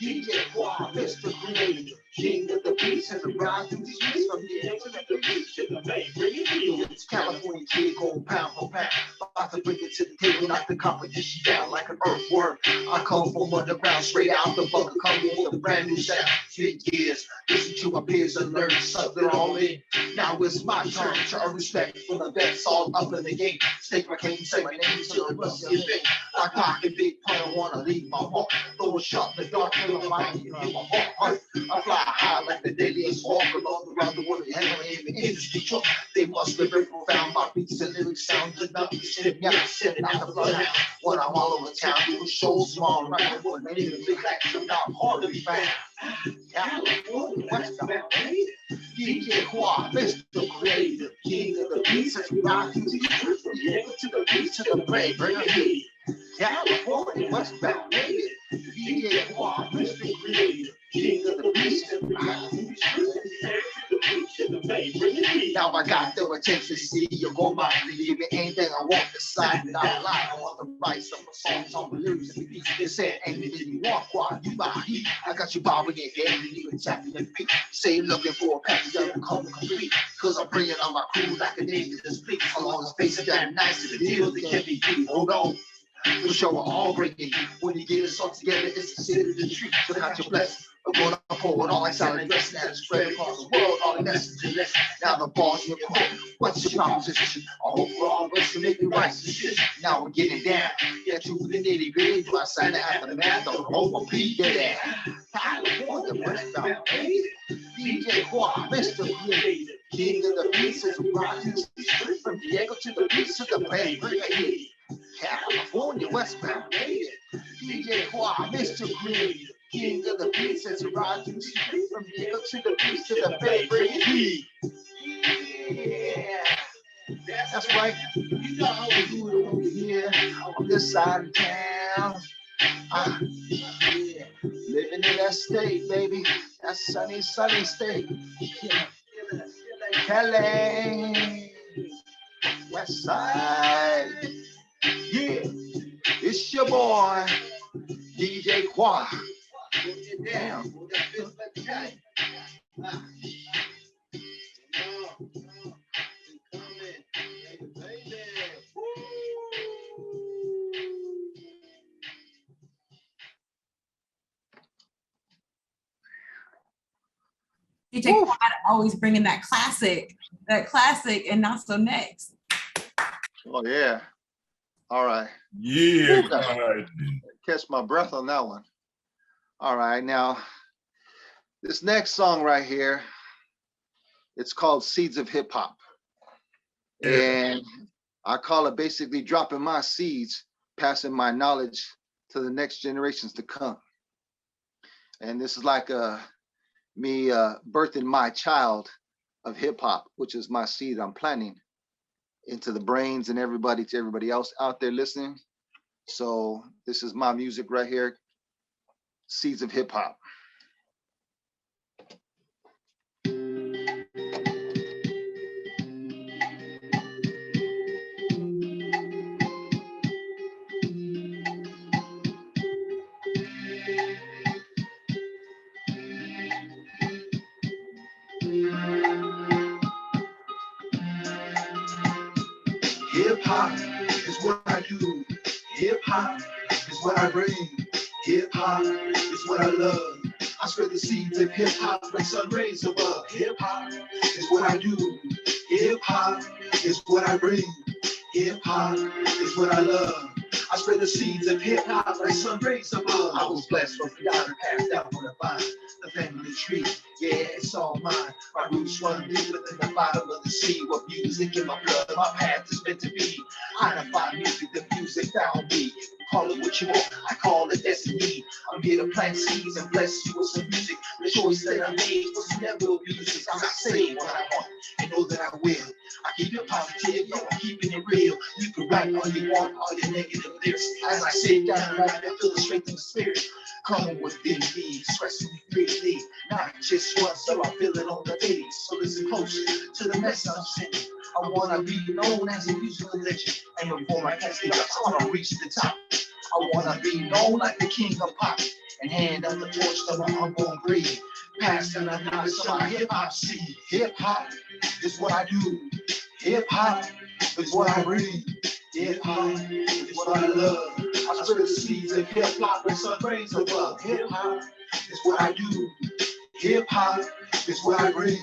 DJ Quad, Mr. Creative. King of the beats and the rock to the streets. From the end to the beach to the bay, bring a key. It's California kid going pound for pound. About to bring it to the table, knock the competition down like an earthworm. I come from underground, straight out the bunker, coming with a brand new sound. 10 years, listen to my peers and learn something all in. Now it's my turn to earn respect for the vets all up in the game. Stake my cane, say my name till it must get big. Like pocket big pun, I wanna leave my mark. Throw a shot in the dark, kill my mind, you hit my heart. I fly high like the deadliest walker all around the world, handling the industry truck. They must be very profound. My beats and lyrics sound good enough to shit me out, sending out the bloodhound. When I'm all over town, doing shows small, right? What many of the big action, not hard to be found. California, Westbound, DJ Quad, Mr. Creative, King of the beats, and we rock to the truth, from the end to the beat to the brain, bring a heat. California, Westbound, DJ Quad, Mr. Creative, King of the beats, and we rock to the truth, from the end to the beat to the brain, bring a heat. Now I got the attention, see you go by, give me anything I want, decide that I lie. I want to write some songs on the lyrics, and beats. They said anything you want, Quad, you buy heat. I got you bobbing your head, and you tapping your feet. Say looking for a package that will come complete. Cause I'm bringing on my crew like a name to the speak. Along the space that nice to the deal that can be beat. Hold on. The show we're all bringing you. When you get us all together, it's considered a treat. So count your blessings. I'm going up forward, all like silent dress that is spread across the world, all the messages less. Now the ball's in your court. What's your proposition? I hope we're all listening, make the right decision. Now we're getting down. Yeah, to the nitty gritty. Do I sign it after the math? Don't overbeat that. California, Westbound, DJ Quad, Mr. Creative, King of the beats, and we rock to the street. Diego to the beats of the Bay Bridge. California, westbound, DJ Quad, Mr. Green, king of the beats as a ride through the street from Diego to the beats of the Bay Bridge. Yeah, that's right. You know how we do it over here on this side of town. Yeah. Living in that state, baby. That sunny, sunny state. Yeah. Cali, West Side. Yeah, it's your boy, DJ Quad. Damn. DJ Quad always bringing that classic and not so next. Oh yeah. All right. Yeah, God. Catch my breath on that one. All right, now this next song right here, it's called Seeds of Hip Hop. And I call it basically dropping my seeds, passing my knowledge to the next generations to come. And this is like me birthing my child of hip hop, which is my seed I'm planting into the brains and everybody else out there listening. So this is my music right here, Seeds of Hip Hop. Hip hop is what I do. Hip hop is what I bring. Hip hop is what I love. I spread the seeds of hip hop like sun rays above. Hip hop is what I do. Hip hop is what I bring. Hip hop is what I love. I spread the seeds of hip hop like sun rays above. I was blessed from God and passed down on the vine. The family tree, yeah, it's all mine. My roots run deeper than the bottom of the sea. What music in my blood, my path is meant to be. I define music, the music found me. Call it what you want, I call it destiny. I'm here to plant seeds and bless you with some music. The choice that I made was never abused. I say what I want and know that I will. I keep it positive, yo, I'm keeping it real. You can write all you want, all your negative lyrics. As I sit down and write, I feel the strength of the spirit. Come within me, expressing me freely. Not just once, so I feel it on the daily. So listen close to the message I'm sending. I wanna be known as a musical legend. And before my casket drops, I wanna reach the top. I wanna be known like the king of pop. And hand out the torch to my unborn breed. Pass down the knowledge to my hip hop seed. Hip hop is what I do. Hip hop is what I breathe. Hip hop is what I love. I spread the seeds of hip hop and sun rays above. Hip hop is what I do. Hip hop is what I breathe.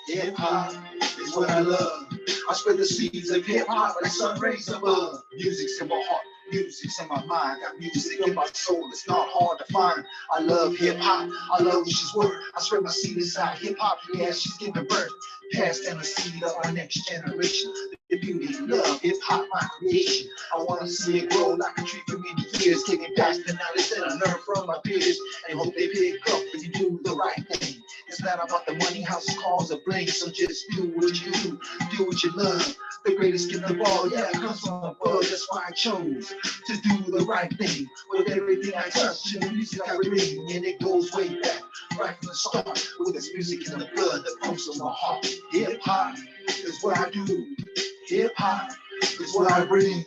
Hip hop is what I love. I spread the seeds of hip hop and sun rays above. Music's in my heart. Music's in my mind, got music in my soul, it's not hard to find. I love hip hop, I love what she's worth. I spread my seed inside hip hop, yeah, she's giving birth. Pass down the seed of our next generation. The beauty, love, hip hop, my creation. I wanna see it grow like a tree for many years, taking past the knowledge that I learned from my peers. And hope they pick up when you do the right thing. It's not about the money, houses, cars, or bling. So just do what you do what you love. The greatest gift of all, yeah, it comes from above. That's why I chose to do the right thing. With everything I touch and the music I bring, and it goes way back, right from the start. With this music in the blood that pumps in my heart. Hip hop is what I do. Hip hop is what I bring.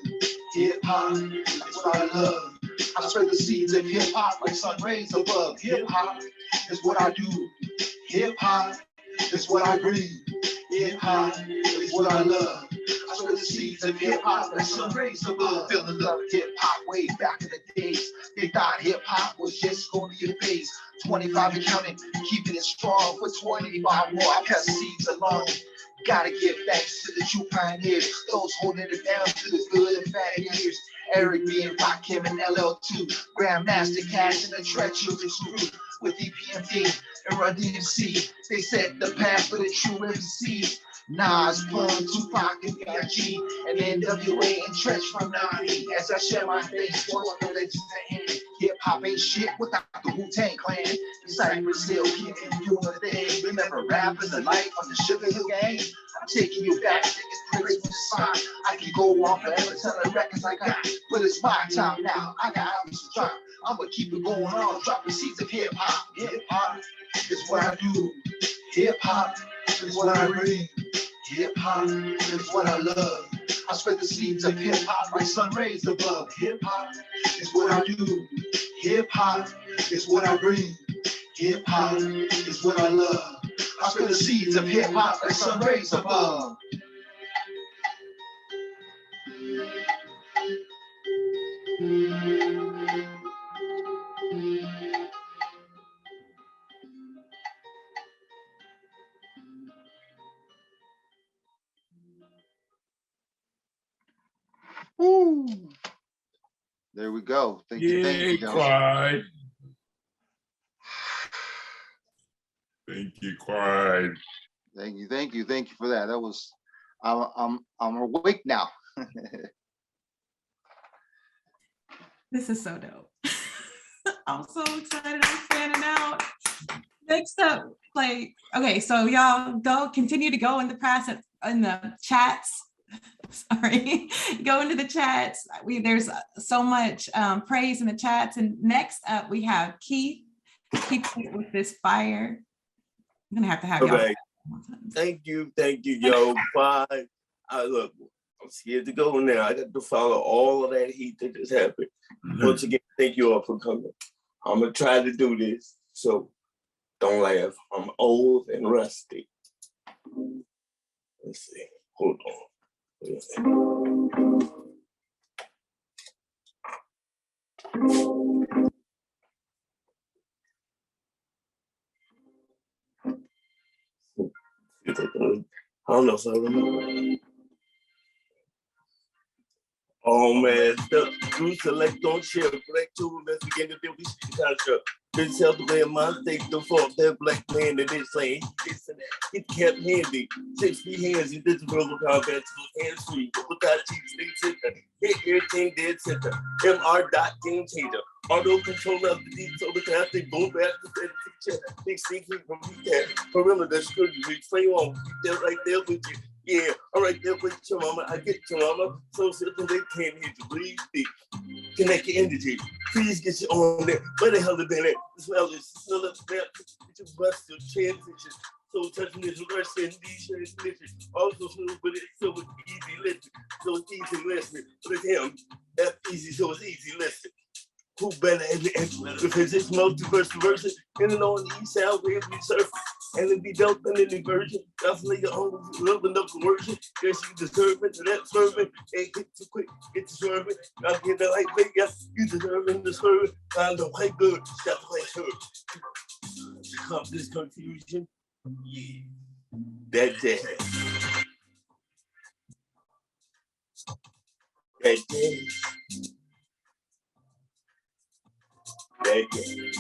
Hip hop is what I love. I spread the seeds of hip hop like sun rays above. Hip hop is what I do. Hip hop is what I breathe. Hip hop is what I love. I spread the seeds of hip hop like sun rays above. Feel the love of hip hop way back in the days. They thought hip hop was just going to be a phase. 25 and counting, keeping it strong for 25 more. I pass seeds along. Gotta give thanks to the true pioneers, those holding it down to the good and bad years. Eric B and Rakim and LL2, Grandmaster Cash and the treacherous crew with EPMD and Run DMC. They set the path for the true MCs. Nas, Pun, Tupac, and B.I.G. and NWA and Trench from 90. As I share my face, sports the legends to end. Hip hop ain't shit without the Wu-Tang Clan. Cypress still keeping doing the thing. Remember rapping the life of the Sugar Hill Gang? I'm taking you back, niggas, praise with the spot. I can go on forever telling records I got, but it's my time now. I got albums to drop. I'ma keep it going on, dropping seeds of hip hop. Hip hop is what I do. Hip hop is what I bring. Hip hop is what I love. I spread the seeds of hip hop like sun rays above. Hip hop is what I do. Hip hop is what I bring. Hip hop is what I love. I spread the seeds of hip hop like sun rays above. Woo. There we go. Thank you, Yeah, Joe. Clyde. Thank you, Clyde. Thank you for that. That was, I'm awake now. This is so dope. I'm so excited. I'm fanning out. Next up, like, okay, so y'all continue to go in the chats. Sorry, go into the chats. There's so much praise in the chats. And next up, we have Keith. Keith with this fire. I'm gonna have to have Okay. y'all. Thank you, yo. Bye. Look, I'm scared to go now. I got to follow all of that heat that just happened. Once again, thank you all for coming. I'm gonna try to do this, so don't laugh. I'm old and rusty. Let's see. Hold on. I don't know if I remember. Oh man, do select on share, black tool, let's begin to do this contract. This held the way of my state, the fault that black man that is saying this and that. It kept handy. 60 hands, you did the verbal combat, so hands free. Without cheats, they center. Hit everything dead center. MR dot game changer. Auto control of the deep, so the traffic boom back to the teacher. Big secret from recap. Perimeter security, explain on. They're right there with you. Yeah, all right there with your mama. I get your mama. So simple they can't hear you. Breathe deep. Connect your energy. Please get you on there. Where the hell have been at? As well as still up there. Get your bust your transition. So touching this reverse and these transition. Also smooth, but it's so easy listen. So it's easy listening. But it's him. That's easy, so it's easy listening. Who better at the physics, multiverse version, in and on the east side where we surf, and it be dope in the version. Definitely your own love enough conversion. Yes, you deserve it to that servant. Ain't get too quick, get to serving. I'll get the light big, yes, you deserve it to serve it. Find the white good, that's white shirt. To come this confusion, yeah, that day. That day. That day.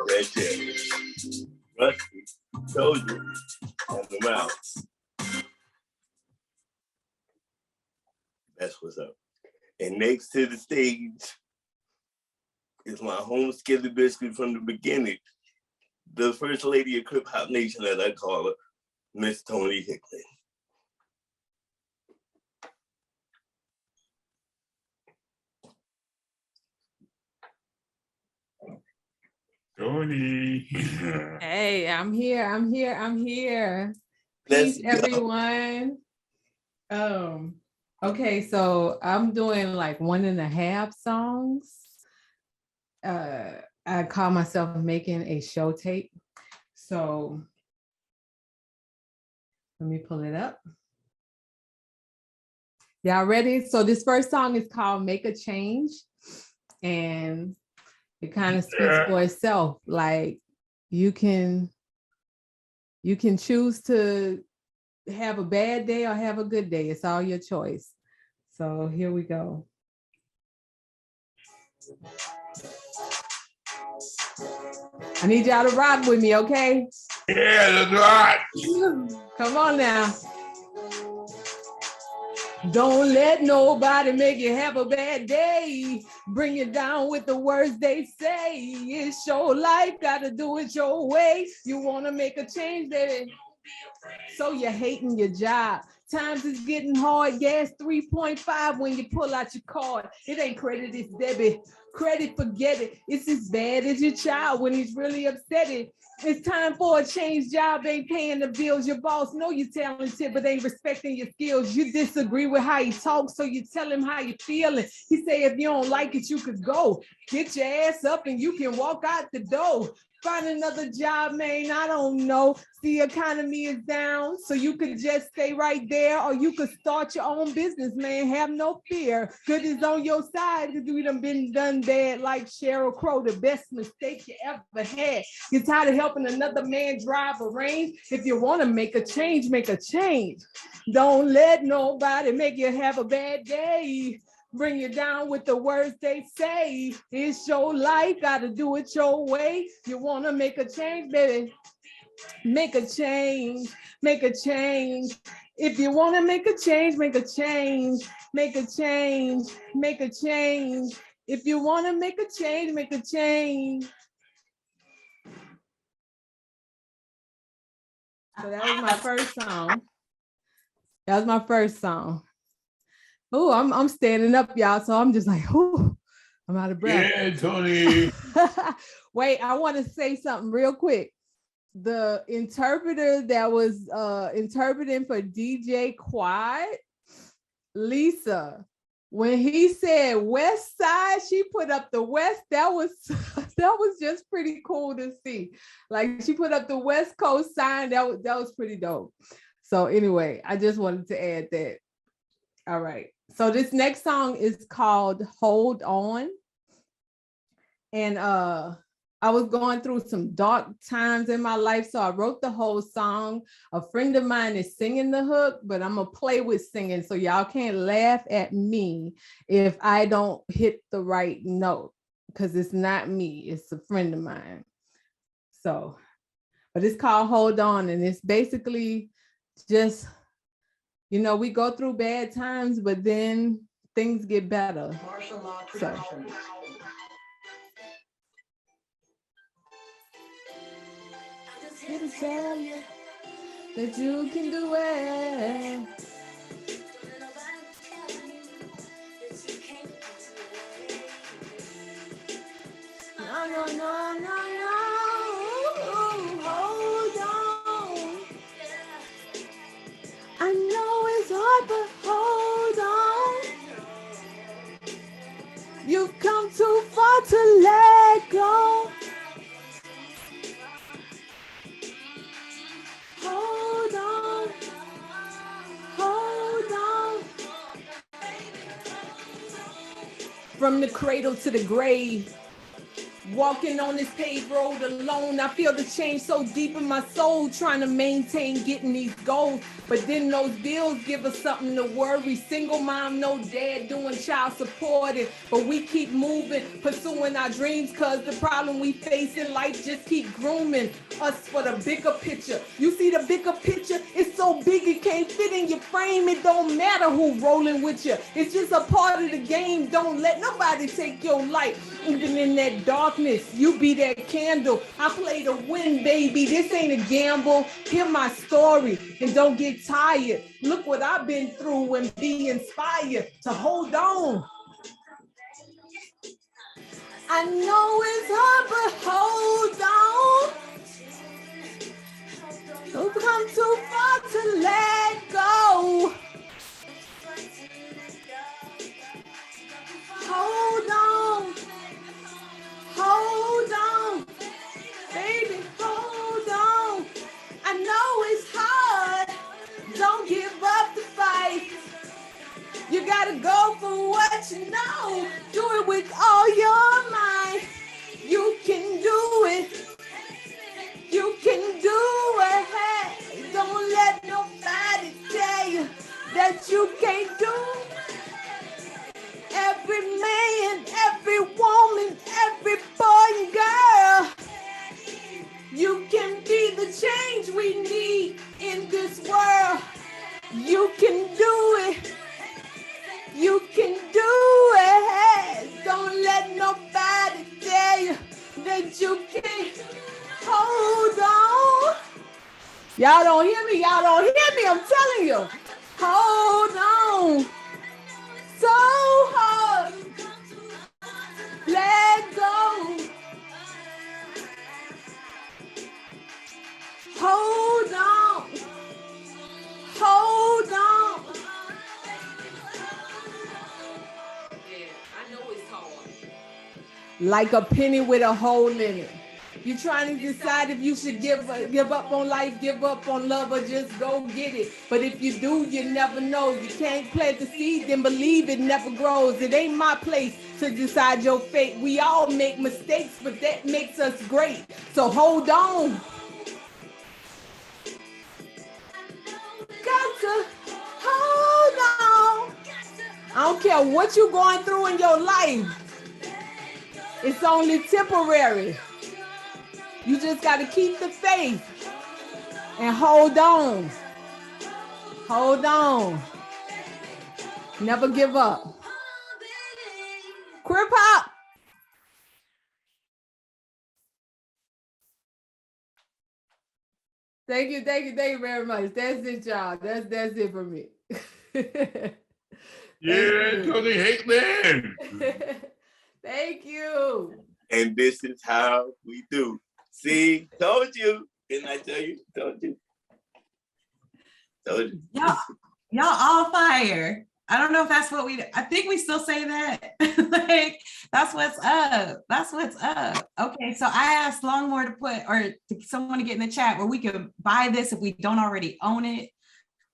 That day. Rusty told you on the mouth. That's what's up. And next to the stage is my home skillet biscuit from the beginning. The first lady of Krip Hop Nation, as I call her, Miss Tony Hickman. Tony. Hey, I'm here. Peace, everyone. Okay, so I'm doing like 1.5 songs. I call myself making a show tape. So let me pull it up. Y'all ready? So this first song is called Make a Change. And it kind of speaks for itself. Like you can choose to have a bad day or have a good day. It's all your choice. So here we go. I need y'all to rock with me, okay? Yeah, that's right. Come on now. Don't let nobody make you have a bad day. Bring you down with the words they say. It's your life, gotta do it your way. You wanna make a change, baby. So you're hating your job. Times is getting hard. Gas 3.5 when you pull out your card. It ain't credit, it's debit. Credit, forget it. It's as bad as your child when he's really upset. It's time for a change. Job ain't paying the bills. Your boss know you're talented, but ain't respecting your skills. You disagree with how he talks, so you tell him how you feeling. He say, if you don't like it, you could go. Get your ass up and you can walk out the door. Find another job, man, I don't know. The economy is down, so you could just stay right there, or you could start your own business, man. Have no fear. Good is on your side, because we done bad like Sheryl Crow, the best mistake you ever had. You're tired of helping another man drive a range. If you want to make a change, make a change. Don't let nobody make you have a bad day. Bring you down with the words they say. It's your life, gotta do it your way. You wanna make a change, baby? Make a change, make a change. If you wanna make a change, make a change, make a change, make a change. If you wanna make a change, make a change. So that was my first song. That was my first song. Oh, I'm standing up, y'all. So I'm just like, oh, I'm out of breath. Yeah, Tony. Wait, I want to say something real quick. The interpreter that was interpreting for DJ Quad, Lisa, when he said West Side, she put up the West. That was just pretty cool to see. Like she put up the West Coast sign. That was pretty dope. So anyway, I just wanted to add that. All right. So this next song is called Hold On. And I was going through some dark times in my life, so I wrote the whole song. A friend of mine is singing the hook, but I'm gonna play with singing, so y'all can't laugh at me if I don't hit the right note, because it's not me, it's a friend of mine. So, but it's called Hold On, and it's basically just, you know, we go through bad times, but then things get better. So. Here to tell you that you can do it. No, no, no, no, no. Hold on. I know it's hard, but hold on. You've come too far to let go. Hold on. Hold on. From the cradle to the grave, walking on this paved road alone, I feel the change so deep in my soul, trying to maintain getting these goals. But then those bills give us something to worry. Single mom, no dad, doing child support. But we keep moving, pursuing our dreams, cause the problem we face in life just keep grooming us for the bigger picture. You see the bigger picture? It's so big it can't fit in your frame. It don't matter who rolling with you. It's just a part of the game. Don't let nobody take your light. Even in that darkness, you be that candle. I play to win, baby. This ain't a gamble. Hear my story and don't get tired. Look what I've been through and be inspired to hold on. I know it's hard, but hold on. Don't come too far to let go. Hold on. Hold on. Baby, hold on. I know it's hard. Don't give up the fight. You gotta go for what you know. Do it with all your might. You can do it. You can do it. Hey, don't let nobody tell you that you can't do it. Every man, every woman, every boy and girl, you can be the change Y'all don't hear me. Y'all don't hear me. I'm telling you. Hold on. So hard. Let go. Hold on. Hold on. Yeah, I know it's hard. Like a penny with a hole in it. You're trying to decide if you should give up on life, give up on love, or just go get it. But if you do, you never know. You can't plant the seed, then believe it never grows. It ain't my place to decide your fate. We all make mistakes, but that makes us great. So hold on. Got to hold on. I don't care what you're going through in your life. It's only temporary. You just got to keep the faith and hold on. Hold on. Never give up. Krip Hop. Thank you very much. That's it, y'all. That's it for me. Yeah, Tony Hickman. Thank you. And this is how we do. See, told you. Didn't I tell you? Told you. Told you. Y'all all fire. I don't know if that's what I think we still say that. Like, that's what's up. That's what's up. Okay, so I asked Longmore to put, or to someone to get in the chat where we could buy this if we don't already own it,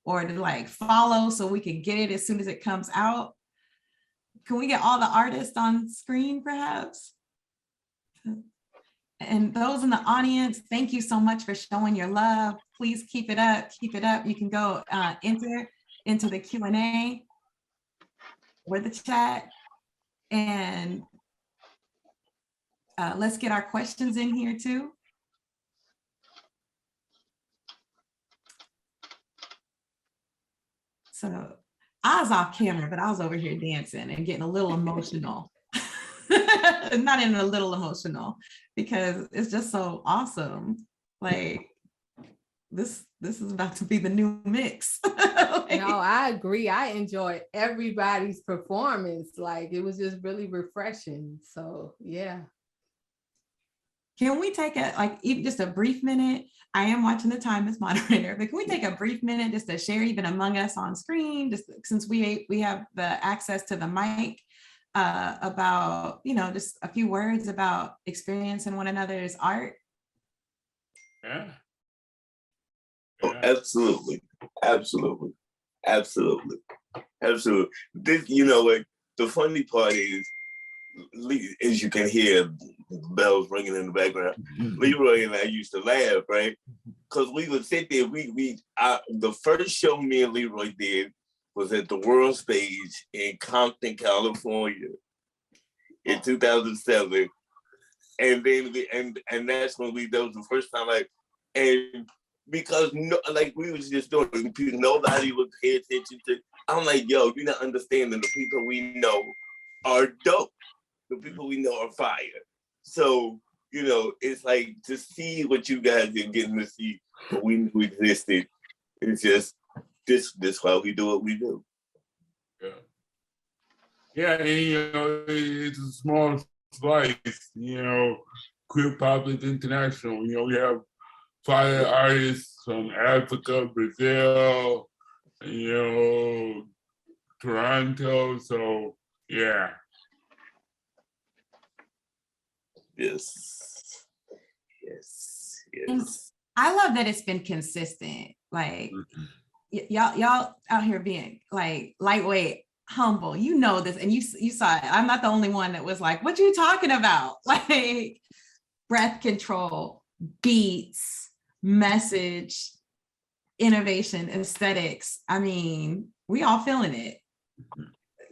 or to like follow so we can get it as soon as it comes out. Can we get all the artists on screen perhaps? And those in the audience, thank you so much for showing your love. Please keep it up, keep it up. You can go enter into the Q&A or the chat, and let's get our questions in here too. So I was off camera, but I was over here dancing and getting a little emotional. Not even a little emotional, because it's just so awesome. Like this is about to be the new mix. Like, No, I agree. I enjoyed everybody's performance. Like it was just really refreshing. So yeah. can we take even just a brief minute? I am watching the time as moderator, but can we take a brief minute just to share even among us on screen, just since we have the access to the mic, about, just a few words about experiencing one another's art? Yeah. Oh, absolutely. Absolutely. Absolutely. Absolutely. This, what the funny part is, as you can hear bells ringing in the background, Leroy and I used to laugh, right? Because we would sit there, the first show me and Leroy did was at the World Stage in Compton, California in 2007. And then, and that's when that was the first time, and because we was just doing it, nobody would pay attention to. I'm like, yo, you're not understanding. The people we know are dope. The people we know are fire. So, it's like to see what you guys are getting to see, what we knew existed. It's just this why we do what we do. Yeah. Yeah, and it's a small slice. Krip Hop is international. We have fire artists from Africa, Brazil, Toronto. So yeah. Yes. And I love that it's been consistent. Like y'all out here being like lightweight, humble. This, and you saw it. I'm not the only one that was like, "What you talking about?" Like breath control, beats, message, innovation, aesthetics. I mean, we all feeling it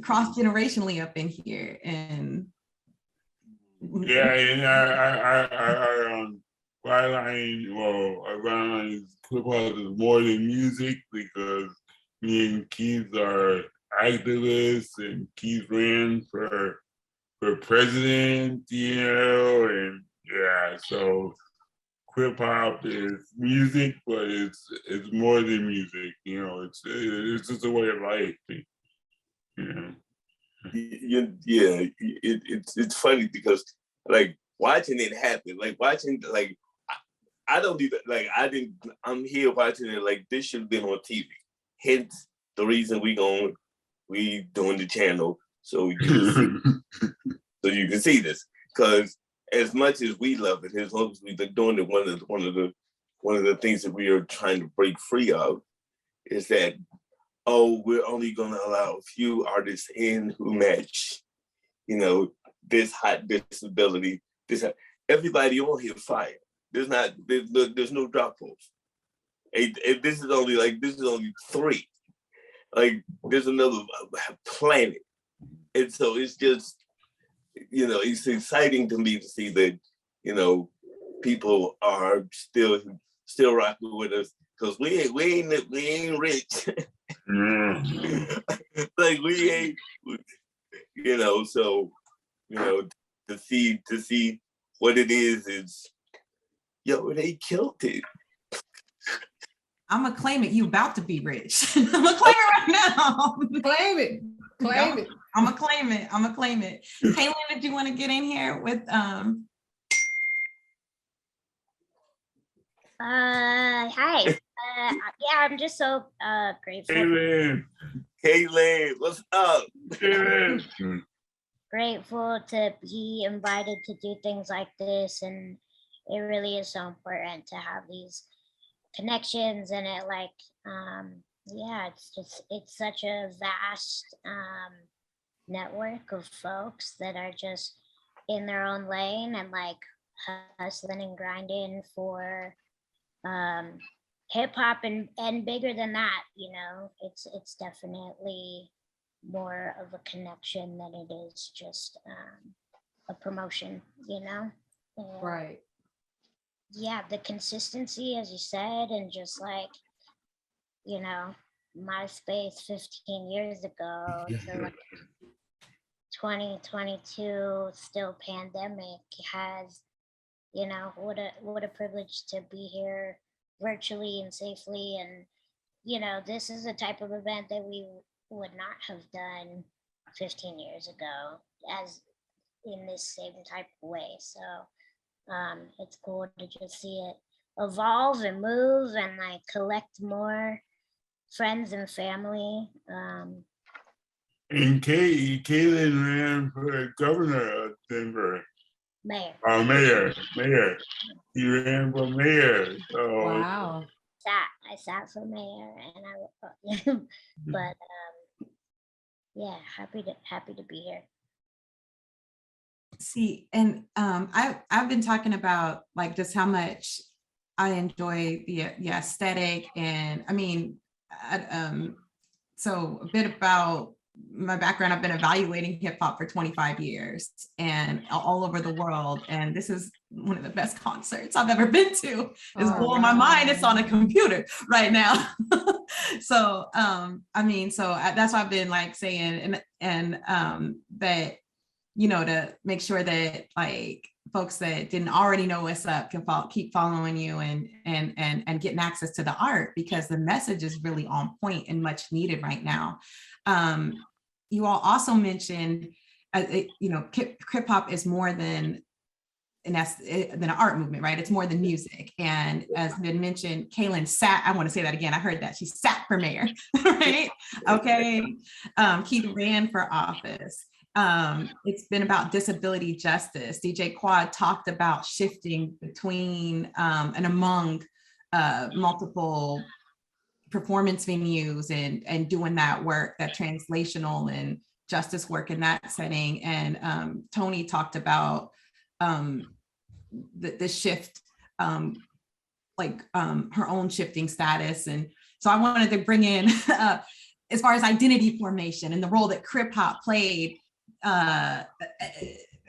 cross-generationally up in here. And yeah, and I Byline Krip Hop is more than music, because me and Keith are activists, and Keith ran for president, and yeah, so Krip Hop is music, but it's more than music. You know, it's just a way of life. You know. Yeah, it's funny because like watching it happen, like watching like I don't even like I'm here watching it like this should have been on TV. Hence the reason we doing the channel so you can see this. Because as much as we love it, as long as we've been doing it, one of the things that we are trying to break free of is that we're only going to allow a few artists in who match, you know, this hot disability. Everybody on here fire. There's no drop offs. This is only 3. Like there's another planet, and so it's just, you know, it's exciting to me to see that, you know, people are still rocking with us because we ain't rich. Like we ain't, you know. So, you know, to see what it is, yo, they killed it. I'm gonna claim it. You about to be rich. I'm gonna claim it right now. Claim it. Claim it. I'm gonna claim it. I'm gonna claim it. Kaylin, did you want to get in here with Hi. Yeah, I'm just so grateful. Kaylin, what's up? Grateful to be invited to do things like this, and it really is so important to have these connections, and it like yeah, it's such a vast network of folks that are just in their own lane and like hustling and grinding for hip hop and bigger than that, you know. It's definitely more of a connection than it is just a promotion, you know. And Right. yeah, the consistency, as you said, and just like, you know, MySpace 15 years ago to like 2022, still pandemic, has, you know, what a privilege to be here virtually and safely. And, you know, this is a type of event that we would not have done 15 years ago as in this same type of way. So it's cool to just see it evolve and move and like collect more friends and family. And Kaylin ran for governor of Denver. Mayor. Mayor. He ran for mayor. So Wow. I sat for mayor, and but yeah, happy to be here. see, and I've been talking about like just how much I enjoy the aesthetic, and I mean, so a bit about my background. I've been evaluating hip hop for 25 years and all over the world. And this is one of the best concerts I've ever been to. It's blowing my mind. It's on a computer right now. So, I mean, so that's why I've been like saying, and that, you know, to make sure that like folks that didn't already know what's up can keep following you and getting access to the art, because the message is really on point and much needed right now. You all also mentioned, you know, Krip Hop is more than an art movement, right? It's more than music. And as been mentioned, Kaylin sat, I want to say that again, I heard that, she sat for mayor, right? Okay. Keith ran for office. It's been about disability justice. DJ Quad talked about shifting between and among multiple performance venues and doing that work, that translational and justice work in that setting. And Tony talked about the shift, like her own shifting status. And so I wanted to bring in, as far as identity formation and the role that Krip Hop played, and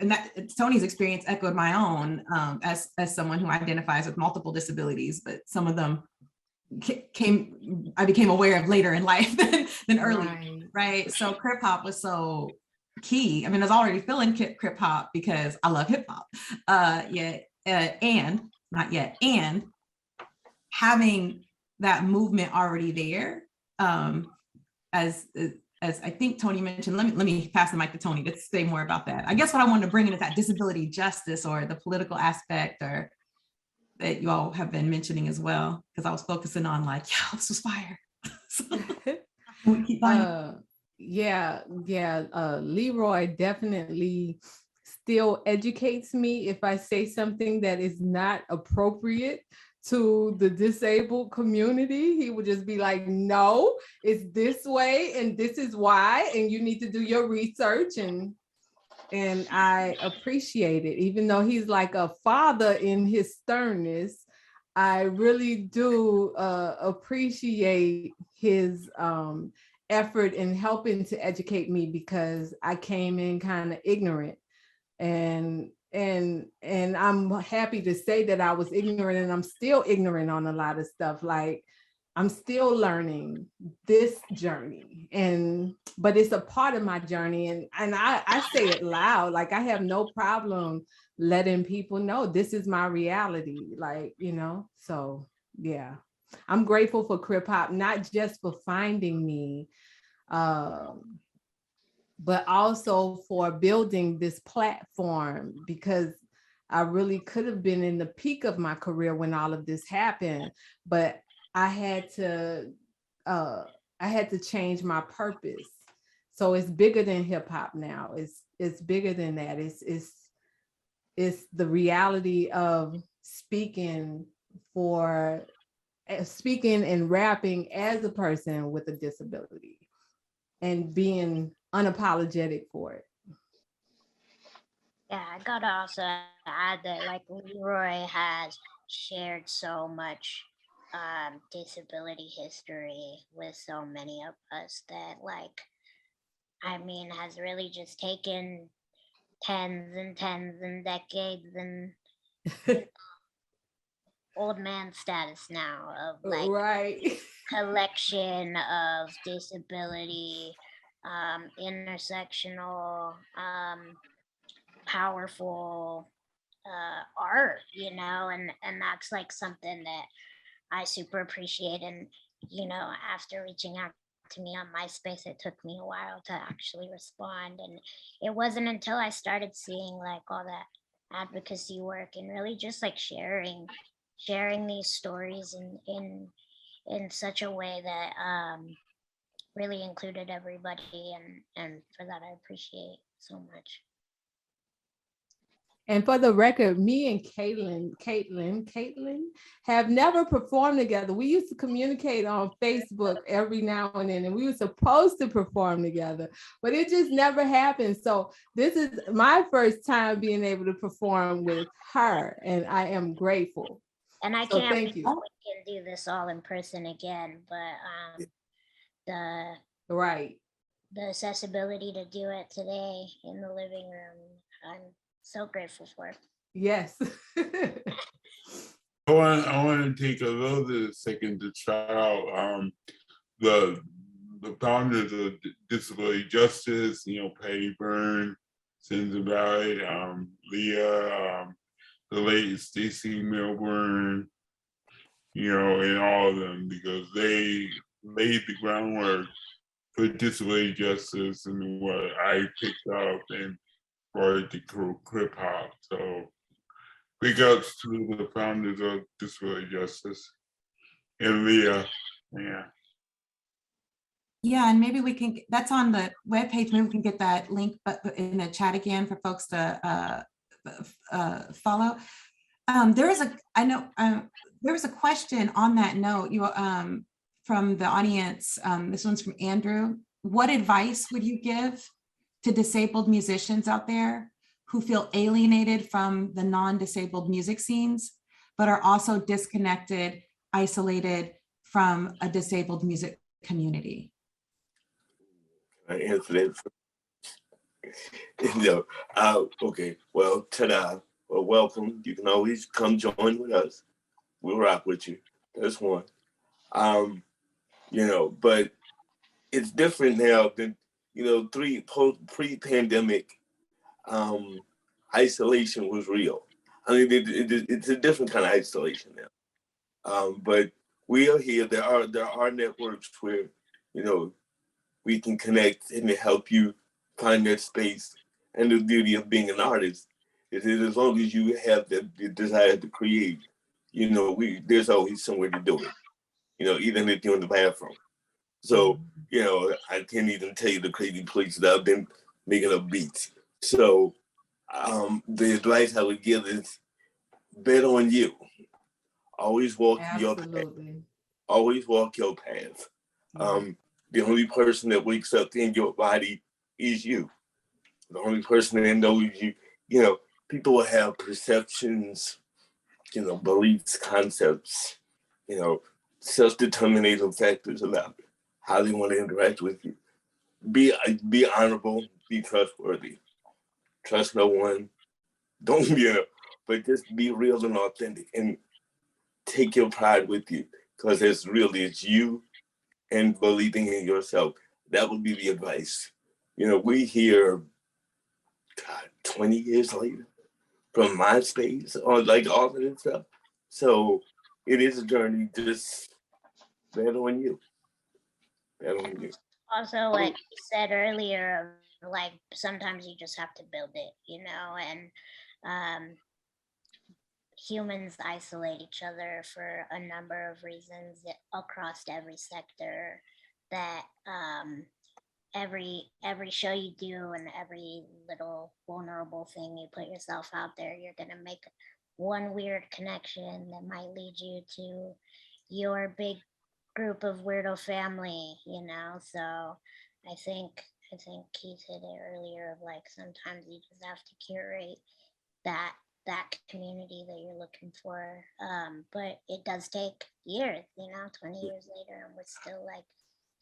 that Tony's experience echoed my own as someone who identifies with multiple disabilities, but some of them I became aware of later in life than early, right? So Krip Hop was so key. I mean, I was already feeling Krip Hop because I love hip hop, and not yet. And having that movement already there, as I think Tony mentioned, let me pass the mic to Tony to say more about that. I guess what I wanted to bring in is that disability justice or the political aspect or that you all have been mentioning as well, because I was focusing on like, yeah, this was fire. Leroy definitely still educates me if I say something that is not appropriate to the disabled community. He would just be like, no, it's this way and this is why, and you need to do your research. And I appreciate it, even though he's like a father in his sternness. I really do appreciate his effort in helping to educate me, because I came in kind of ignorant, and I'm happy to say that I was ignorant, and I'm still ignorant on a lot of stuff. Like, I'm still learning this journey, but it's a part of my journey, and I say it loud. Like, I have no problem letting people know this is my reality, like, you know. So yeah, I'm grateful for Krip Hop, not just for finding me, but also for building this platform, because I really could have been in the peak of my career when all of this happened, but I had to change my purpose. So it's bigger than hip hop now. It's bigger than that. It's the reality of speaking and rapping as a person with a disability and being unapologetic for it. Yeah, I gotta also add that like Leroy has shared so much disability history with so many of us that, like, I mean, has really just taken tens and decades and old man status now of like right collection of disability, intersectional, powerful art, you know, and that's like something that I super appreciate. And, you know, after reaching out to me on MySpace, it took me a while to actually respond. And it wasn't until I started seeing like all that advocacy work and really just like sharing these stories in such a way that really included everybody. And for that, I appreciate so much. And for the record, me and Caitlin have never performed together. We used to communicate on Facebook every now and then, and we were supposed to perform together, but it just never happened. So this is my first time being able to perform with her, and I am grateful. And I can't wait till we can do this all in person again, but the accessibility to do it today in the living room, I'm so grateful for it. Yes. I want to take a little second to shout out the founders of Disability Justice, you know, Patty Byrne, Cindy Valley, Leah, the late Stacey Milburn, you know, and all of them, because they laid the groundwork for disability justice and what I picked up and brought it to Krip Hop. So big ups to the founders of Disability Justice and Leah. Yeah, and maybe we can, that's on the webpage, maybe we can get that link in the chat again for folks to follow. There was a question on that note from the audience. This one's from Andrew. What advice would you give to disabled musicians out there who feel alienated from the non-disabled music scenes, but are also disconnected, isolated from a disabled music community? I answer that. No, okay. Well, ta-da. Well, welcome. You can always come join with us. We'll rock with you. That's one. You know, but it's different now than, you know, pre-pandemic. Isolation was real. I mean, it's a different kind of isolation now. But we are here. There are networks where, you know, we can connect and help you find that space. And the beauty of being an artist is that as long as you have the desire to create, you know, there's always somewhere to do it. You know, even if you're in the bathroom. So, you know, I can't even tell you the crazy places that I've been making up beats. So the advice I would give is bet on you. Always walk your path. Absolutely. Always walk your path. The only person that wakes up in your body is you. The only person that knows you, you know, people will have perceptions, you know, beliefs, concepts, you know, self-determinating factors about how they want to interact with you. Be honorable, be trustworthy. Trust no one. Don't, you know, but just be real and authentic and take your pride with you, because it's you and believing in yourself. That would be the advice. You know, we hear, God, 20 years later from MySpace or like all of this stuff. So it is a journey. Just bet on you. Bet on you. Also, like you said earlier, like sometimes you just have to build it, you know, and humans isolate each other for a number of reasons across every sector. That every show you do and every little vulnerable thing you put yourself out there, you're gonna make one weird connection that might lead you to your big group of weirdo family, you know. So I think Keith hit it earlier of like sometimes you just have to curate that community that you're looking for. But it does take years, you know, 20 years later, and we're still like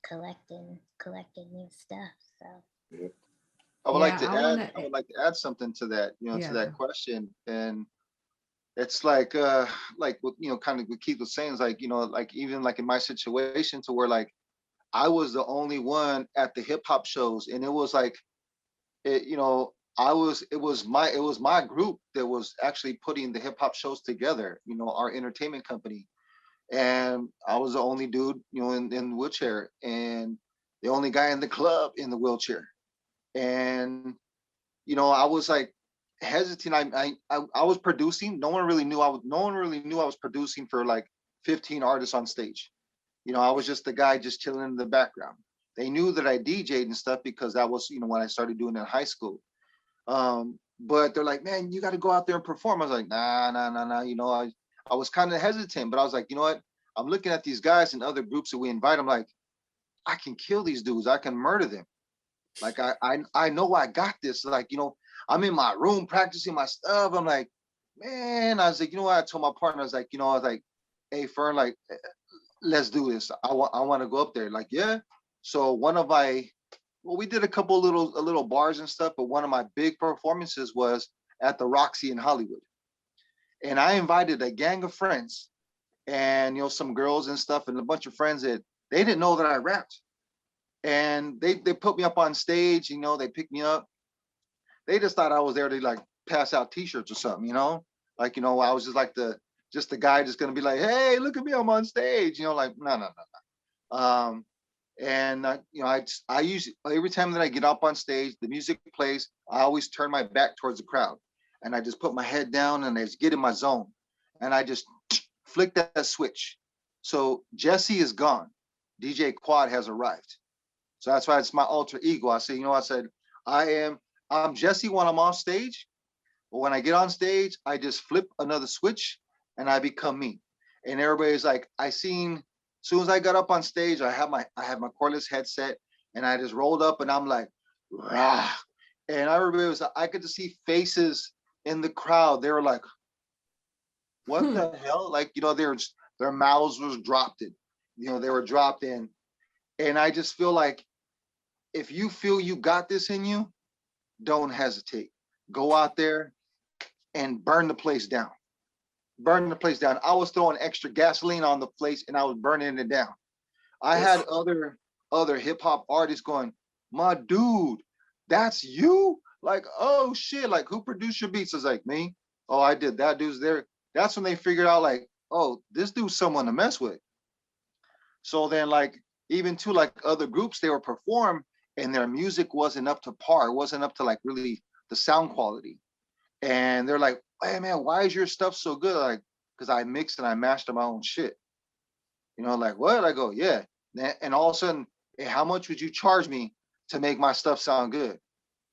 collecting new stuff. So I would Yeah, like to add something to that, you know, to Yeah. that question. And it's like what, you know, kind of what Keith was saying is like, you know, like even like in my situation to where like I was the only one at the hip hop shows, and it was like you know, it was my group that was actually putting the hip hop shows together, you know, our entertainment company. And I was the only dude, you know, in the wheelchair, and the only guy in the club in the wheelchair. And you know, I was like hesitant. I was producing. No one really knew I was producing for like 15 artists on stage. You know, I was just the guy just chilling in the background. They knew that I DJ'd and stuff because that was, you know, when I started doing it in high school. But they're like, man, you got to go out there and perform. I was like, nah. You know, I was kind of hesitant, but I was like, you know what? I'm looking at these guys and other groups that we invite. I'm like, I can kill these dudes. I can murder them. Like I know I got this. Like, you know, I'm in my room practicing my stuff. I'm like, man, I was like, you know what? I told my partner, I was like, you know, I was like, hey, Fern, like, let's do this. I want to go up there. Like, yeah. So we did a little bars and stuff, but one of my big performances was at the Roxy in Hollywood. And I invited a gang of friends and, you know, some girls and stuff and a bunch of friends that they didn't know that I rapped. And they put me up on stage, you know, they picked me up. They just thought I was there to like pass out t-shirts or something, you know? Like, you know, I was just like the guy just gonna be like, hey, look at me, I'm on stage, you know, like, no. And you know, I usually, every time that I get up on stage, the music plays, I always turn my back towards the crowd, and I just put my head down and I just get in my zone, and I just flick that switch. So Jesse is gone. DJ Quad has arrived. So that's why it's my alter ego. I say, you know, I said, I'm Jesse when I'm off stage, but when I get on stage, I just flip another switch and I become me. And everybody's like, as soon as I got up on stage, I have my cordless headset and I just rolled up and I'm like, rah. And I could just see faces in the crowd. They were like, what the hell? Like, you know, their mouths was dropped in, you know, they were dropped in. And I just feel like, if you feel you got this in you, don't hesitate. Go out there and burn the place down. Burn the place down. I was throwing extra gasoline on the place and I was burning it down. I had other hip hop artists going, my dude, that's you? Like, oh shit, like who produced your beats? I was like, me. oh, I did that dude's there. That's when they figured out like, oh, this dude's someone to mess with. So then like, even to like other groups, they would perform and their music wasn't up to par. It wasn't up to like really the sound quality. And they're like, hey man, why is your stuff so good? Like, because I mixed and I mastered my own shit. You know, like what? I go, yeah. And all of a sudden, hey, how much would you charge me to make my stuff sound good?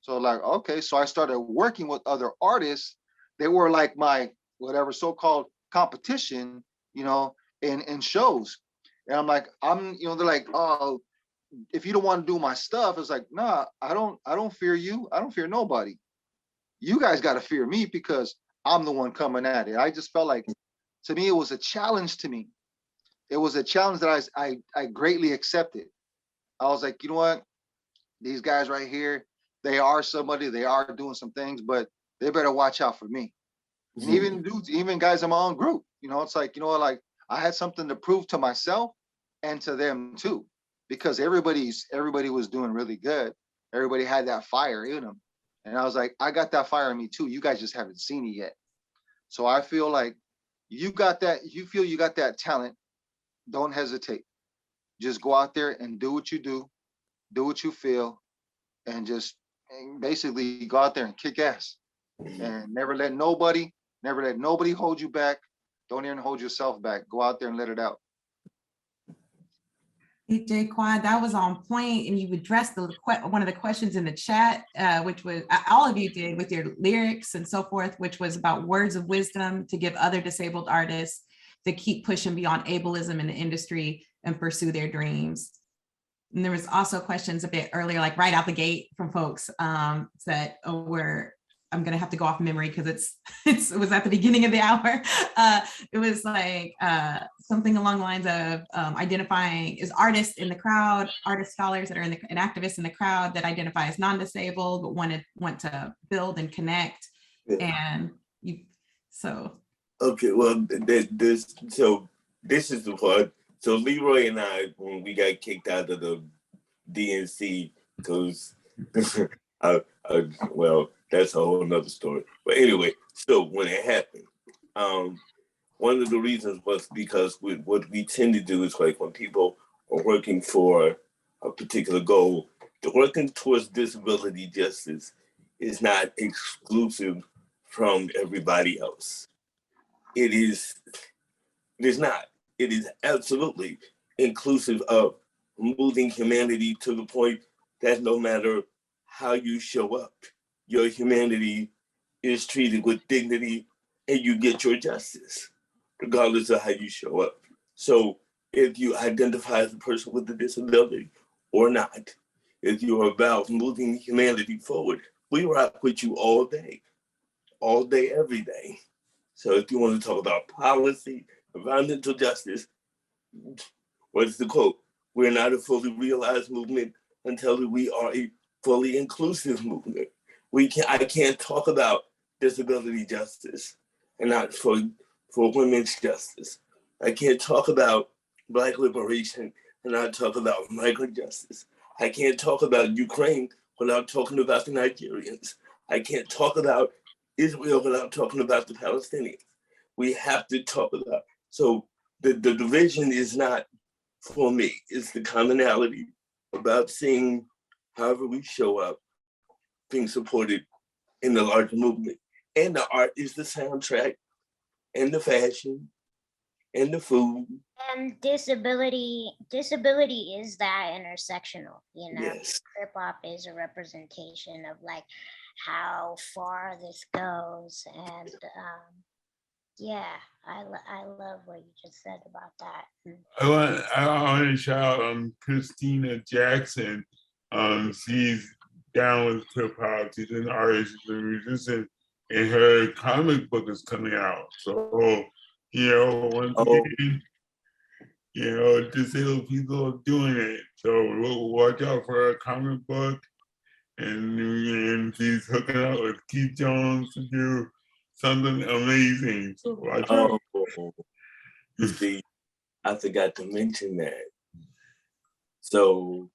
So like, okay. So I started working with other artists. They were like my whatever so-called competition, you know, in shows. And I'm like, you know, they're like, oh, if you don't want to do my stuff, it's like, nah, I don't fear you. I don't fear nobody. You guys got to fear me because I'm the one coming at it. I just felt like, to me, it was a challenge to me. It was a challenge that I greatly accepted. I was like, you know what? These guys right here, they are somebody, they are doing some things, but they better watch out for me. And even dudes, even guys in my own group, you know, it's like, you know what, like I had something to prove to myself and to them too, because everybody was doing really good. Everybody had that fire in them. And I was like, I got that fire in me too. You guys just haven't seen it yet. So I feel like you got that, you feel you got that talent, don't hesitate. Just go out there and do what you do what you feel, and just basically go out there and kick ass. And never let nobody hold you back. Don't even hold yourself back. Go out there and let it out. DJ Quad, that was on point, and you addressed one of the questions in the chat, which was all of you did with your lyrics and so forth, which was about words of wisdom to give other disabled artists to keep pushing beyond ableism in the industry and pursue their dreams. And there was also questions a bit earlier, like right out the gate from folks that were, I'm gonna have to go off memory because it was at the beginning of the hour. It was like something along the lines of identifying as artists in the crowd, artist scholars that are and activists in the crowd that identify as non-disabled but want to build and connect. Yeah. And you, so. Okay, well, this is the part. So Leroy and I, when we got kicked out of the DNC, because well, that's a whole nother story. But anyway, so when it happened, one of the reasons was because what we tend to do is like when people are working for a particular goal, working towards disability justice is not exclusive from everybody else. It is not. It is absolutely inclusive of moving humanity to the point that no matter how you show up, your humanity is treated with dignity and you get your justice, regardless of how you show up. So if you identify as a person with a disability or not, if you're about moving humanity forward, we rock with you all day, every day. So if you want to talk about policy, environmental justice, what's the quote? We're not a fully realized movement until we are a fully inclusive movement. I can't talk about disability justice and not for women's justice. I can't talk about Black liberation and not talk about migrant justice. I can't talk about Ukraine without talking about the Nigerians. I can't talk about Israel without talking about the Palestinians. We have to talk about, so the division is not for me, it's the commonality about seeing however we show up, being supported in the larger movement. And the art is the soundtrack, and the fashion, and the food. And disability is that intersectional, you know. Yes. Krip Hop is a representation of like how far this goes, and yeah, I love what you just said about that. I want to shout out Christina Jackson. She's down with Krip Hop. She's an artist, she's a musician, and her comic book is coming out. So, you know, once again, you know, disabled people are doing it. So we'll watch out for her comic book. And she's hooking up with Keith Jones to do something amazing. So watch out. See, I forgot to mention that. So,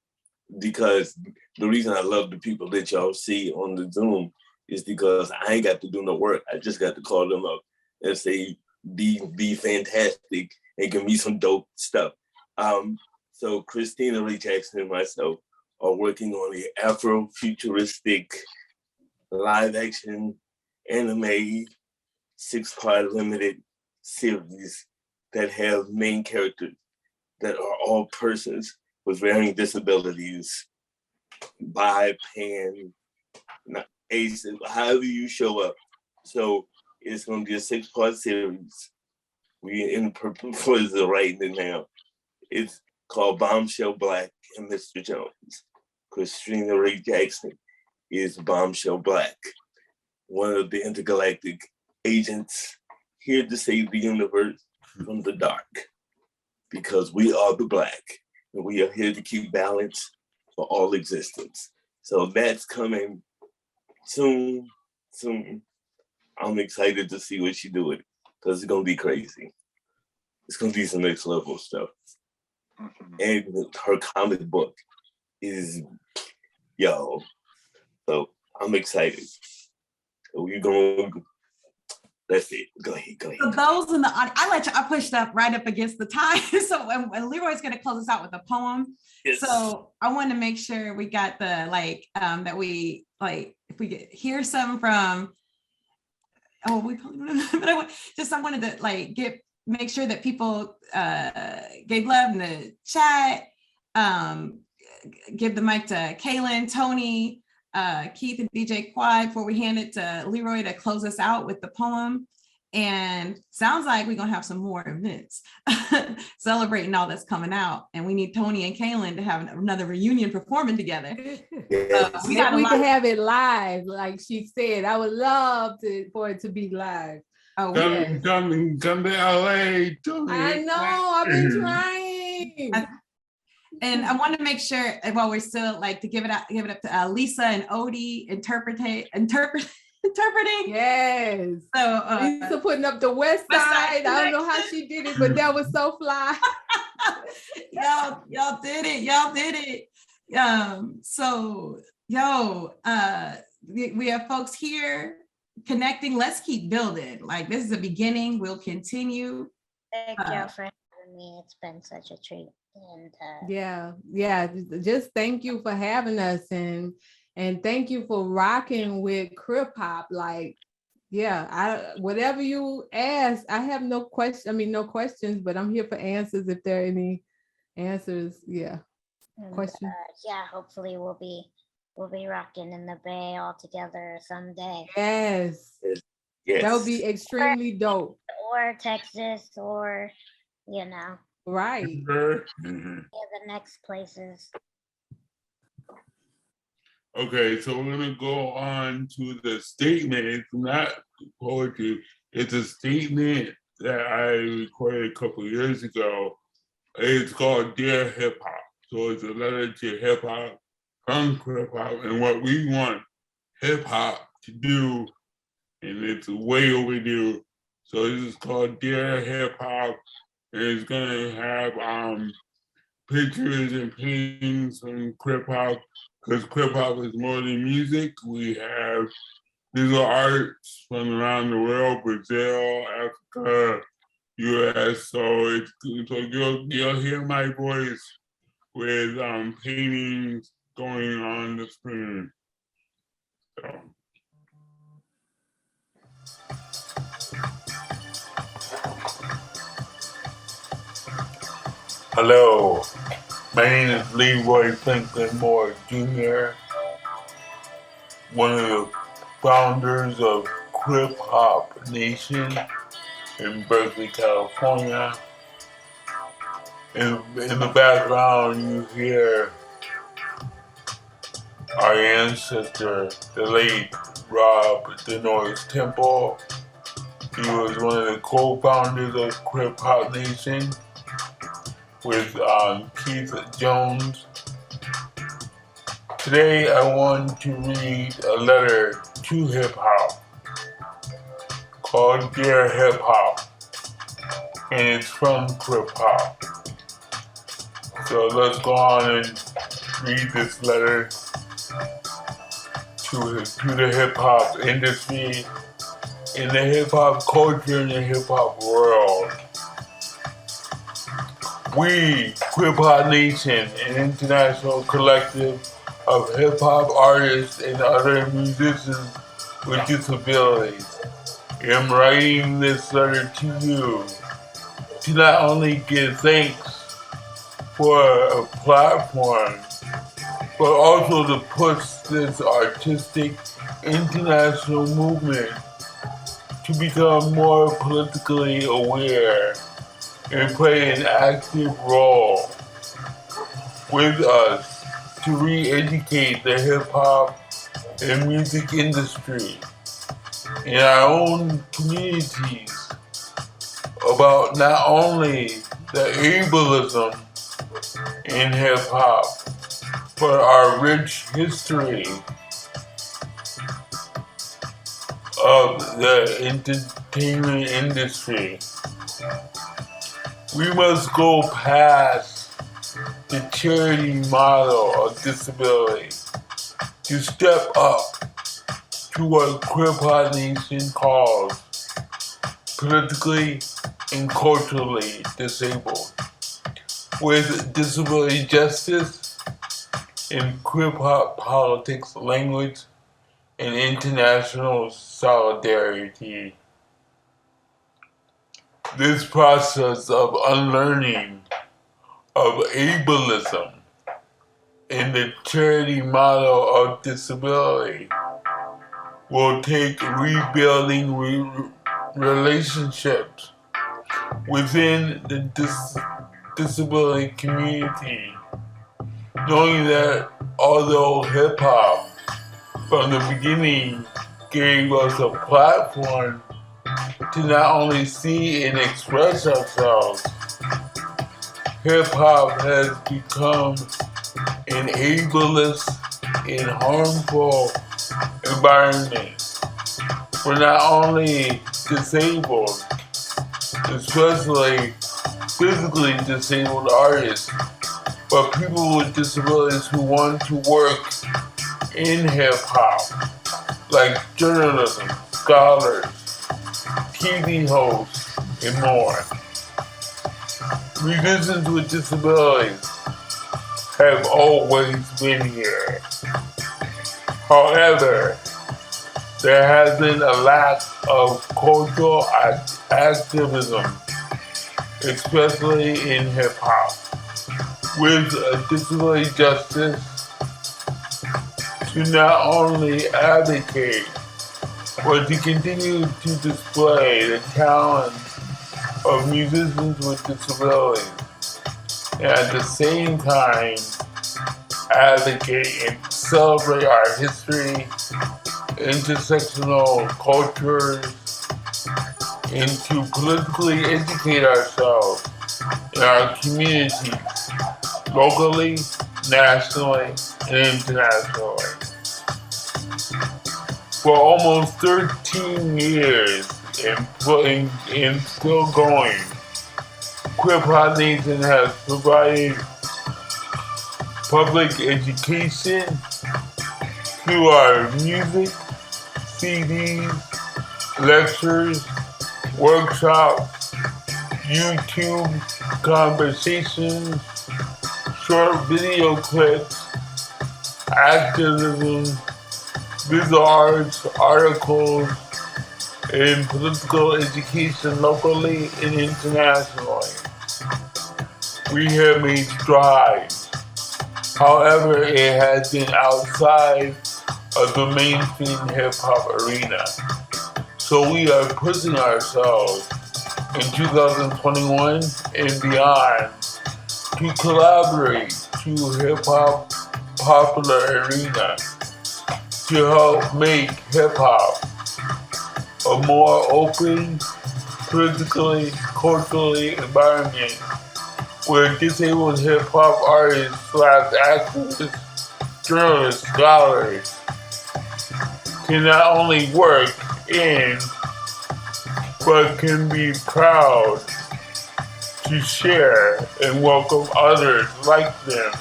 because the reason I love the people that y'all see on the Zoom is because I ain't got to do no work. I just got to call them up and say, be fantastic and give me some dope stuff. So Christina Lee Jackson and myself are working on the Afro-futuristic live action anime 6-part limited series that have main characters that are all persons with varying disabilities, bi, pan, ace, however you show up. So it's going to be a 6-part series. We in purpose of writing it now. It's called Bombshell Black and Mr. Jones. Christina Ray Jackson is Bombshell Black, one of the intergalactic agents here to save the universe from the dark, because we are the Black and we are here to keep balance for all existence. So that's coming soon. I'm excited to see what she do with it, because it's gonna be crazy. It's gonna be some next level stuff. And her comic book is, yo, so I'm excited. We're gonna, that's it. Go ahead. For those in the audience, I pushed up right up against the time. So and Leroy's gonna close us out with a poem. Yes. So I want to make sure we got the that we if we hear some from, but I wanted to make sure that people gave love in the chat. Give the mic to Kaylin, Tony, Keith, and DJ Quad before we hand it to Leroy to close us out with the poem. And sounds like we're gonna have some more events celebrating all that's coming out. And we need Tony and Kaylin to have another reunion performing together. We can have it live, like she said. I would love for it to be live. Oh, come to LA. I know, I've been trying. And I want to make sure, while we're still to give it up to Lisa and Odie interpreting. Yes. So Lisa putting up the West Side. I don't know how she did it, but that was so fly. y'all did it. We have folks here connecting. Let's keep building. This is a beginning. We'll continue. Thank you for having me. It's been such a treat. And yeah, just thank you for having us, and thank you for rocking with Krip Hop. Whatever you ask, I have no questions, but I'm here for answers if there are any answers. Questions. Hopefully we'll be rocking in the Bay all together someday. Yes. That would be extremely dope. Or Texas, or right. The next places. Okay, so we're gonna go on to the statement. It's not poetry, it's a statement that I recorded a couple of years ago. It's called Dear Hip Hop. So it's a letter to hip hop from Krip Hop and what we want hip hop to do, and it's way overdue. So this is called Dear Hip Hop. And it's gonna have pictures and paintings from Krip Hop, because Krip Hop is more than music. We have visual arts from around the world, Brazil, Africa, US. So you'll hear my voice with paintings going on the screen. So. Hello, my name is Leroy F Jr., one of the founders of Krip Hop Nation in Berkeley, California. In the background, you hear our ancestor, the late Rob Denoise Temple. He was one of the co-founders of Krip Hop Nation with Keith Jones. Today I want to read a letter to hip hop called Dear Hip Hop, and it's from Krip Hop. So let's go on and read this letter to the hip hop industry, in the hip hop culture, in the hip hop world. We, Krip Hop Nation, an international collective of hip hop artists and other musicians with disabilities, am writing this letter to you to not only give thanks for a platform, but also to push this artistic international movement to become more politically aware and play an active role with us to re-educate the hip-hop and music industry in our own communities about not only the ableism in hip-hop, but our rich history of the entertainment industry. We must go past the charity model of disability to step up to what Krip Hop Nation calls politically and culturally disabled, with disability justice in Krip Hop politics language and international solidarity. This process of unlearning of ableism in the charity model of disability will take rebuilding relationships within the disability community, knowing that although hip-hop from the beginning gave us a platform to not only see and express ourselves, hip-hop has become an ableist and harmful environment for not only disabled, especially physically disabled artists, but people with disabilities who want to work in hip-hop, like journalism, scholars, TV hosts, and more. Musicians with disabilities have always been here. However, there has been a lack of cultural activism, especially in hip-hop, with disability justice to not only advocate, but to continue to display the talents of musicians with disabilities, and at the same time advocate and celebrate our history, intersectional cultures, and to politically educate ourselves in our communities, locally, nationally, and internationally. For almost 13 years and still going, Krip Hop Nation has provided public education through our music, CDs, lectures, workshops, YouTube conversations, short video clips, activism, visual arts, articles, and political education locally and internationally. We have made strides. However, it has been outside of the mainstream hip-hop arena. So we are pushing ourselves in 2021 and beyond to collaborate to hip-hop popular arena to help make hip-hop a more open, politically, culturally environment where disabled hip-hop artists / activists, journalists, scholars can not only work in, but can be proud to share and welcome others like them,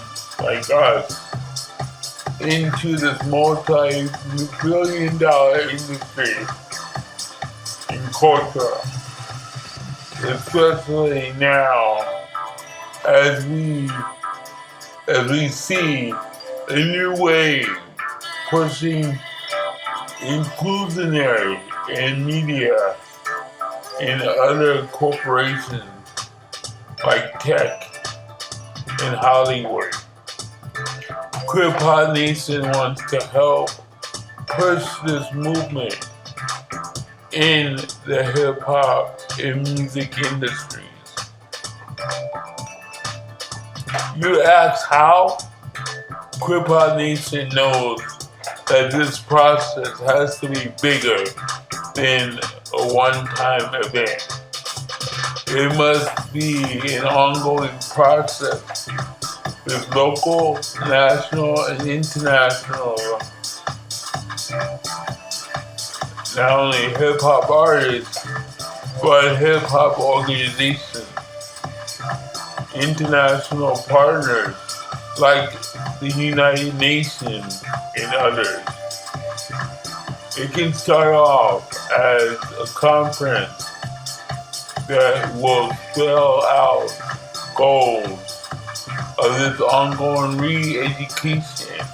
like us, into this multi-billion-dollar industry in culture, especially now as we see a new wave pushing inclusionary in media and other corporations like tech and Hollywood. Krip Hop Nation wants to help push this movement in the hip hop and music industries. You ask how? Krip Hop Nation knows that this process has to be bigger than a one-time event. It must be an ongoing process with local, national, and international, not only hip-hop artists, but hip-hop organizations, international partners like the United Nations and others. It can start off as a conference that will spell out goals of this ongoing re-education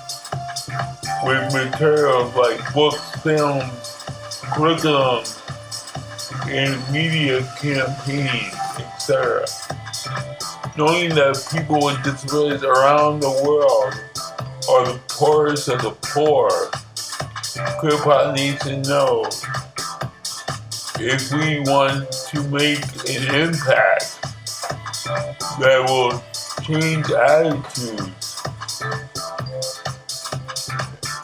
with materials like books, films, curriculums, and media campaigns, etc. Knowing that people with disabilities around the world are the poorest of the poor, Krip Hop Nation knows if we want to make an impact that will change attitudes,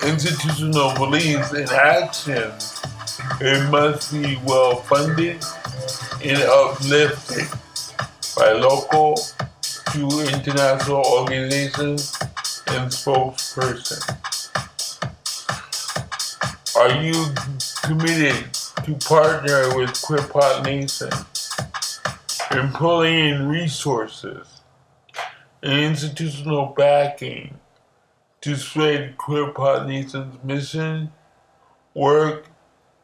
institutional beliefs, and actions, it must be well funded and uplifted by local to international organizations and spokespersons. Are you committed to partner with Krip Hop Nation in pulling in resources and institutional backing to spread Krip Hop Nation's mission, work,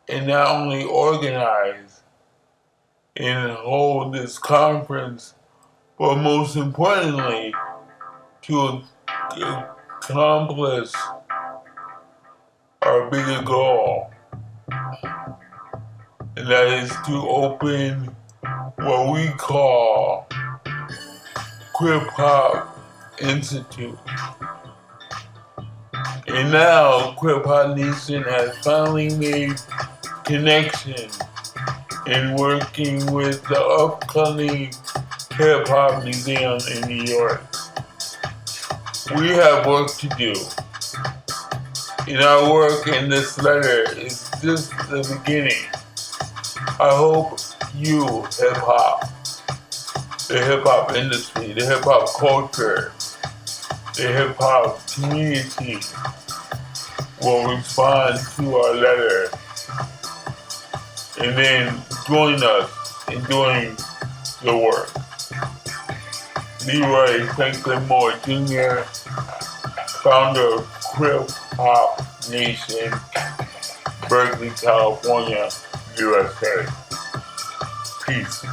and not only organize and hold this conference, but most importantly, to accomplish our bigger goal, and that is to open what we call Krip Hop Institute. And now Krip Hop Nation has finally made connections in working with the upcoming Hip Hop Museum in New York. We have work to do. And our work in this letter is just the beginning. I hope you, hip hop, the hip hop industry, the hip hop culture, the hip hop community will respond to our letter and then join us in doing the work. Leroy Franklin Moore Jr., founder of Krip Hop Nation, Berkeley, California, USA. Peace.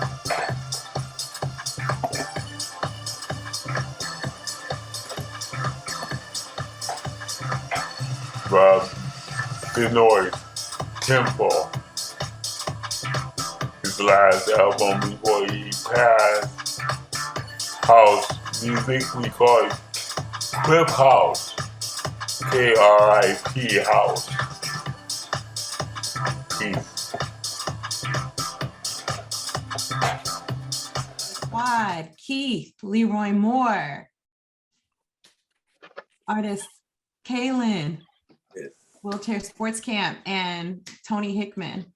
Rob Benoit Temple, his last album before he passed. House music, we call it Krip House, K-R-I-P House. Peace. Quad, Keith, Leroy Moore, artist Kaylin, Yes. Wheelchair Sports Camp, and Tony Hickman.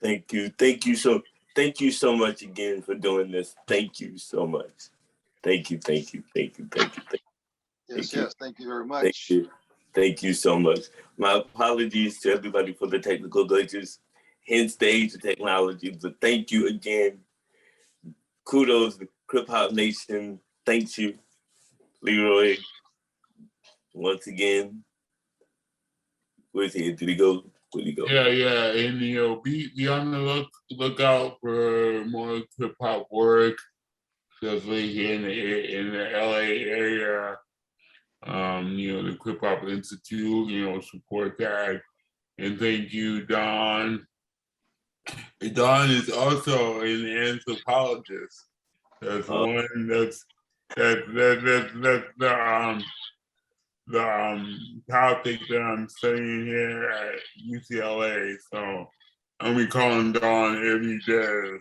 Thank you. Thank you so much again for doing this. Thank you so much. Thank you. Yes, thank you very much. Thank you so much. My apologies to everybody for the technical glitches, hence the age of technology, but thank you again. Kudos to Krip Hop Nation. Thank you, Leroy. once again, where's he? Did he go? Where'd he go? Yeah, and be on the lookout for more hip hop work, especially here in the LA area. The Krip Hop Institute, support that. And thank you, Don. Don is also an anthropologist. That's one that's the topic that I'm studying here at UCLA. So I'll be calling Dawn every day.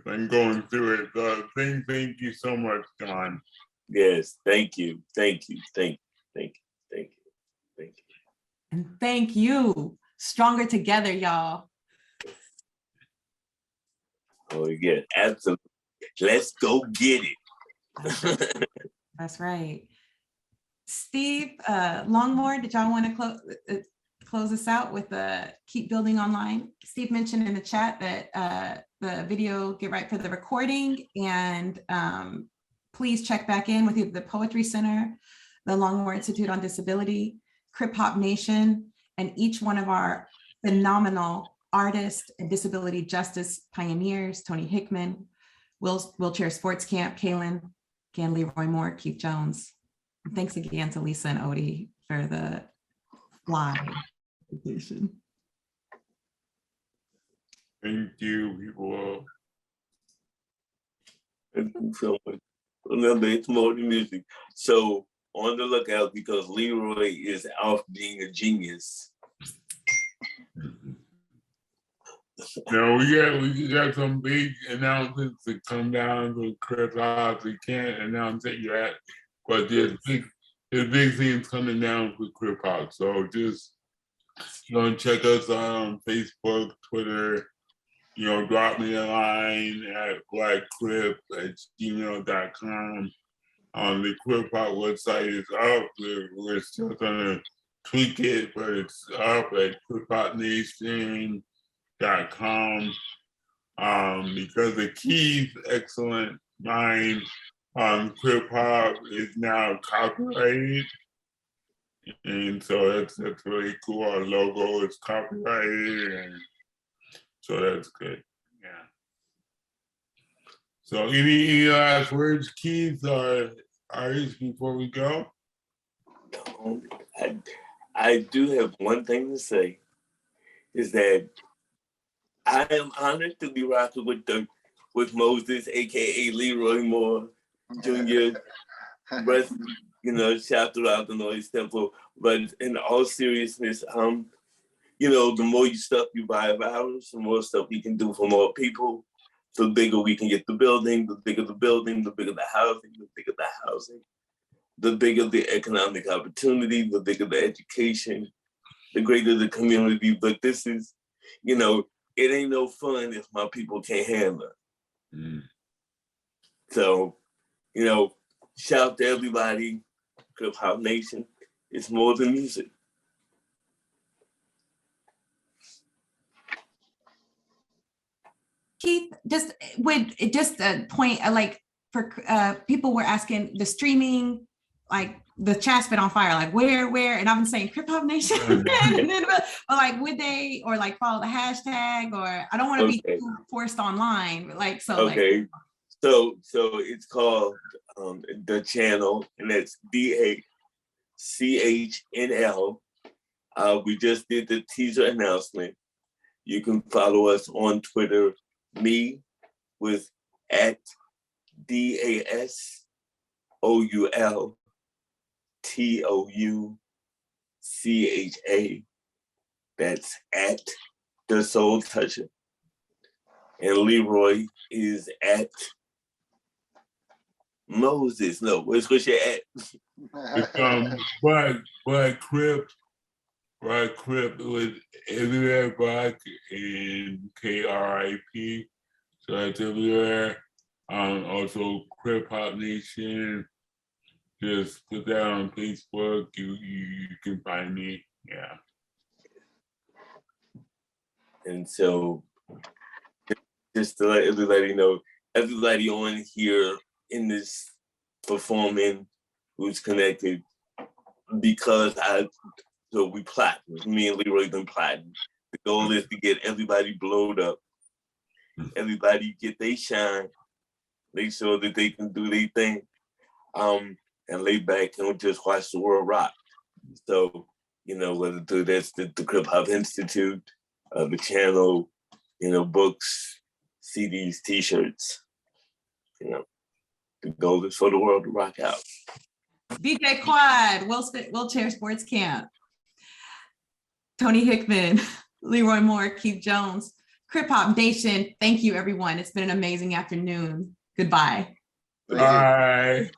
I'm going through it. So thank you so much, Dawn. Yes, thank you. And thank you. Stronger together, y'all. Oh yeah, absolutely. Let's go get it. That's right. Steve, Longmore, did y'all want to close us out with Keep Building Online? Steve mentioned in the chat that the video, get right for the recording, and please check back in with the Poetry Center, the Longmore Institute on Disability, Krip Hop Nation, and each one of our phenomenal artists and disability justice pioneers, Tony Hickman, Wheelchair Sports Camp, Kaylin, again, Leroy Moore, Keith Jones. And thanks again to Lisa and Odie for the live presentation. Thank you, people. Thank you so much. Remember, it's more than music. So on the lookout, because Leroy is off being a genius. No, we got some big announcements to come down to Krip Hop. We can't announce it yet, but there's big things coming down for Krip Hop. So just check us out on Facebook, Twitter. Drop me a line at blackkrip@gmail.com. The Krip Hop website is up. We're still gonna tweak it, but it's up at kriphopnation.com. Because the Keys excellent mind Krip Hop is now copyrighted, and so that's really cool. Our logo is copyrighted, and so that's good. Yeah. So any last words, Keith, or artists, before we go? I do have one thing to say, is that I am honored to be rocking with Moses, aka Leroy Moore Jr. But shout throughout the Noise Temple. But in all seriousness, the more stuff you buy of ours, the more stuff we can do for more people. The bigger we can get the building, the bigger the building, the bigger the housing, the bigger the economic opportunity, the bigger the education, the greater the community. But this is, it ain't no fun if my people can't handle it. Mm. So, shout out to everybody, Krip Hop Nation. It's more than music. Keith, just a point, like for people were asking the streaming, like the chat's been on fire, like where, and I've been saying Krip Hop Nation, and then, but like would they, or like follow the hashtag, or I don't want to be too forced online, like so. Okay, like, so it's called the channel, and that's DACHNL. We just did the teaser announcement. You can follow us on Twitter. Me with @DASOULTOUCHA. That's at The Soul Toucher. And Leroy is at Moses. No, where's your at? Black Krip with everywhere Black and KRIP. So that's everywhere. Also Krip Hop Nation. Just put that on Facebook. You can find me. Yeah. And so just to let everybody know, everybody on here in this performing who's connected, because we plot. Me and Leroy been plotting. The goal is to get everybody blowed up. Everybody get their shine. Make sure that they can do their thing. And lay back and just watch the world rock. So, whether through that's the Krip Hop Institute, the channel, books, CDs, T-shirts. The goal is for the world to rock out. BJ Quad, Wheelchair Sports Camp. Tony Hickman, Leroy Moore, Keith Jones, Krip Hop Nation. Thank you, everyone. It's been an amazing afternoon. Goodbye. Bye.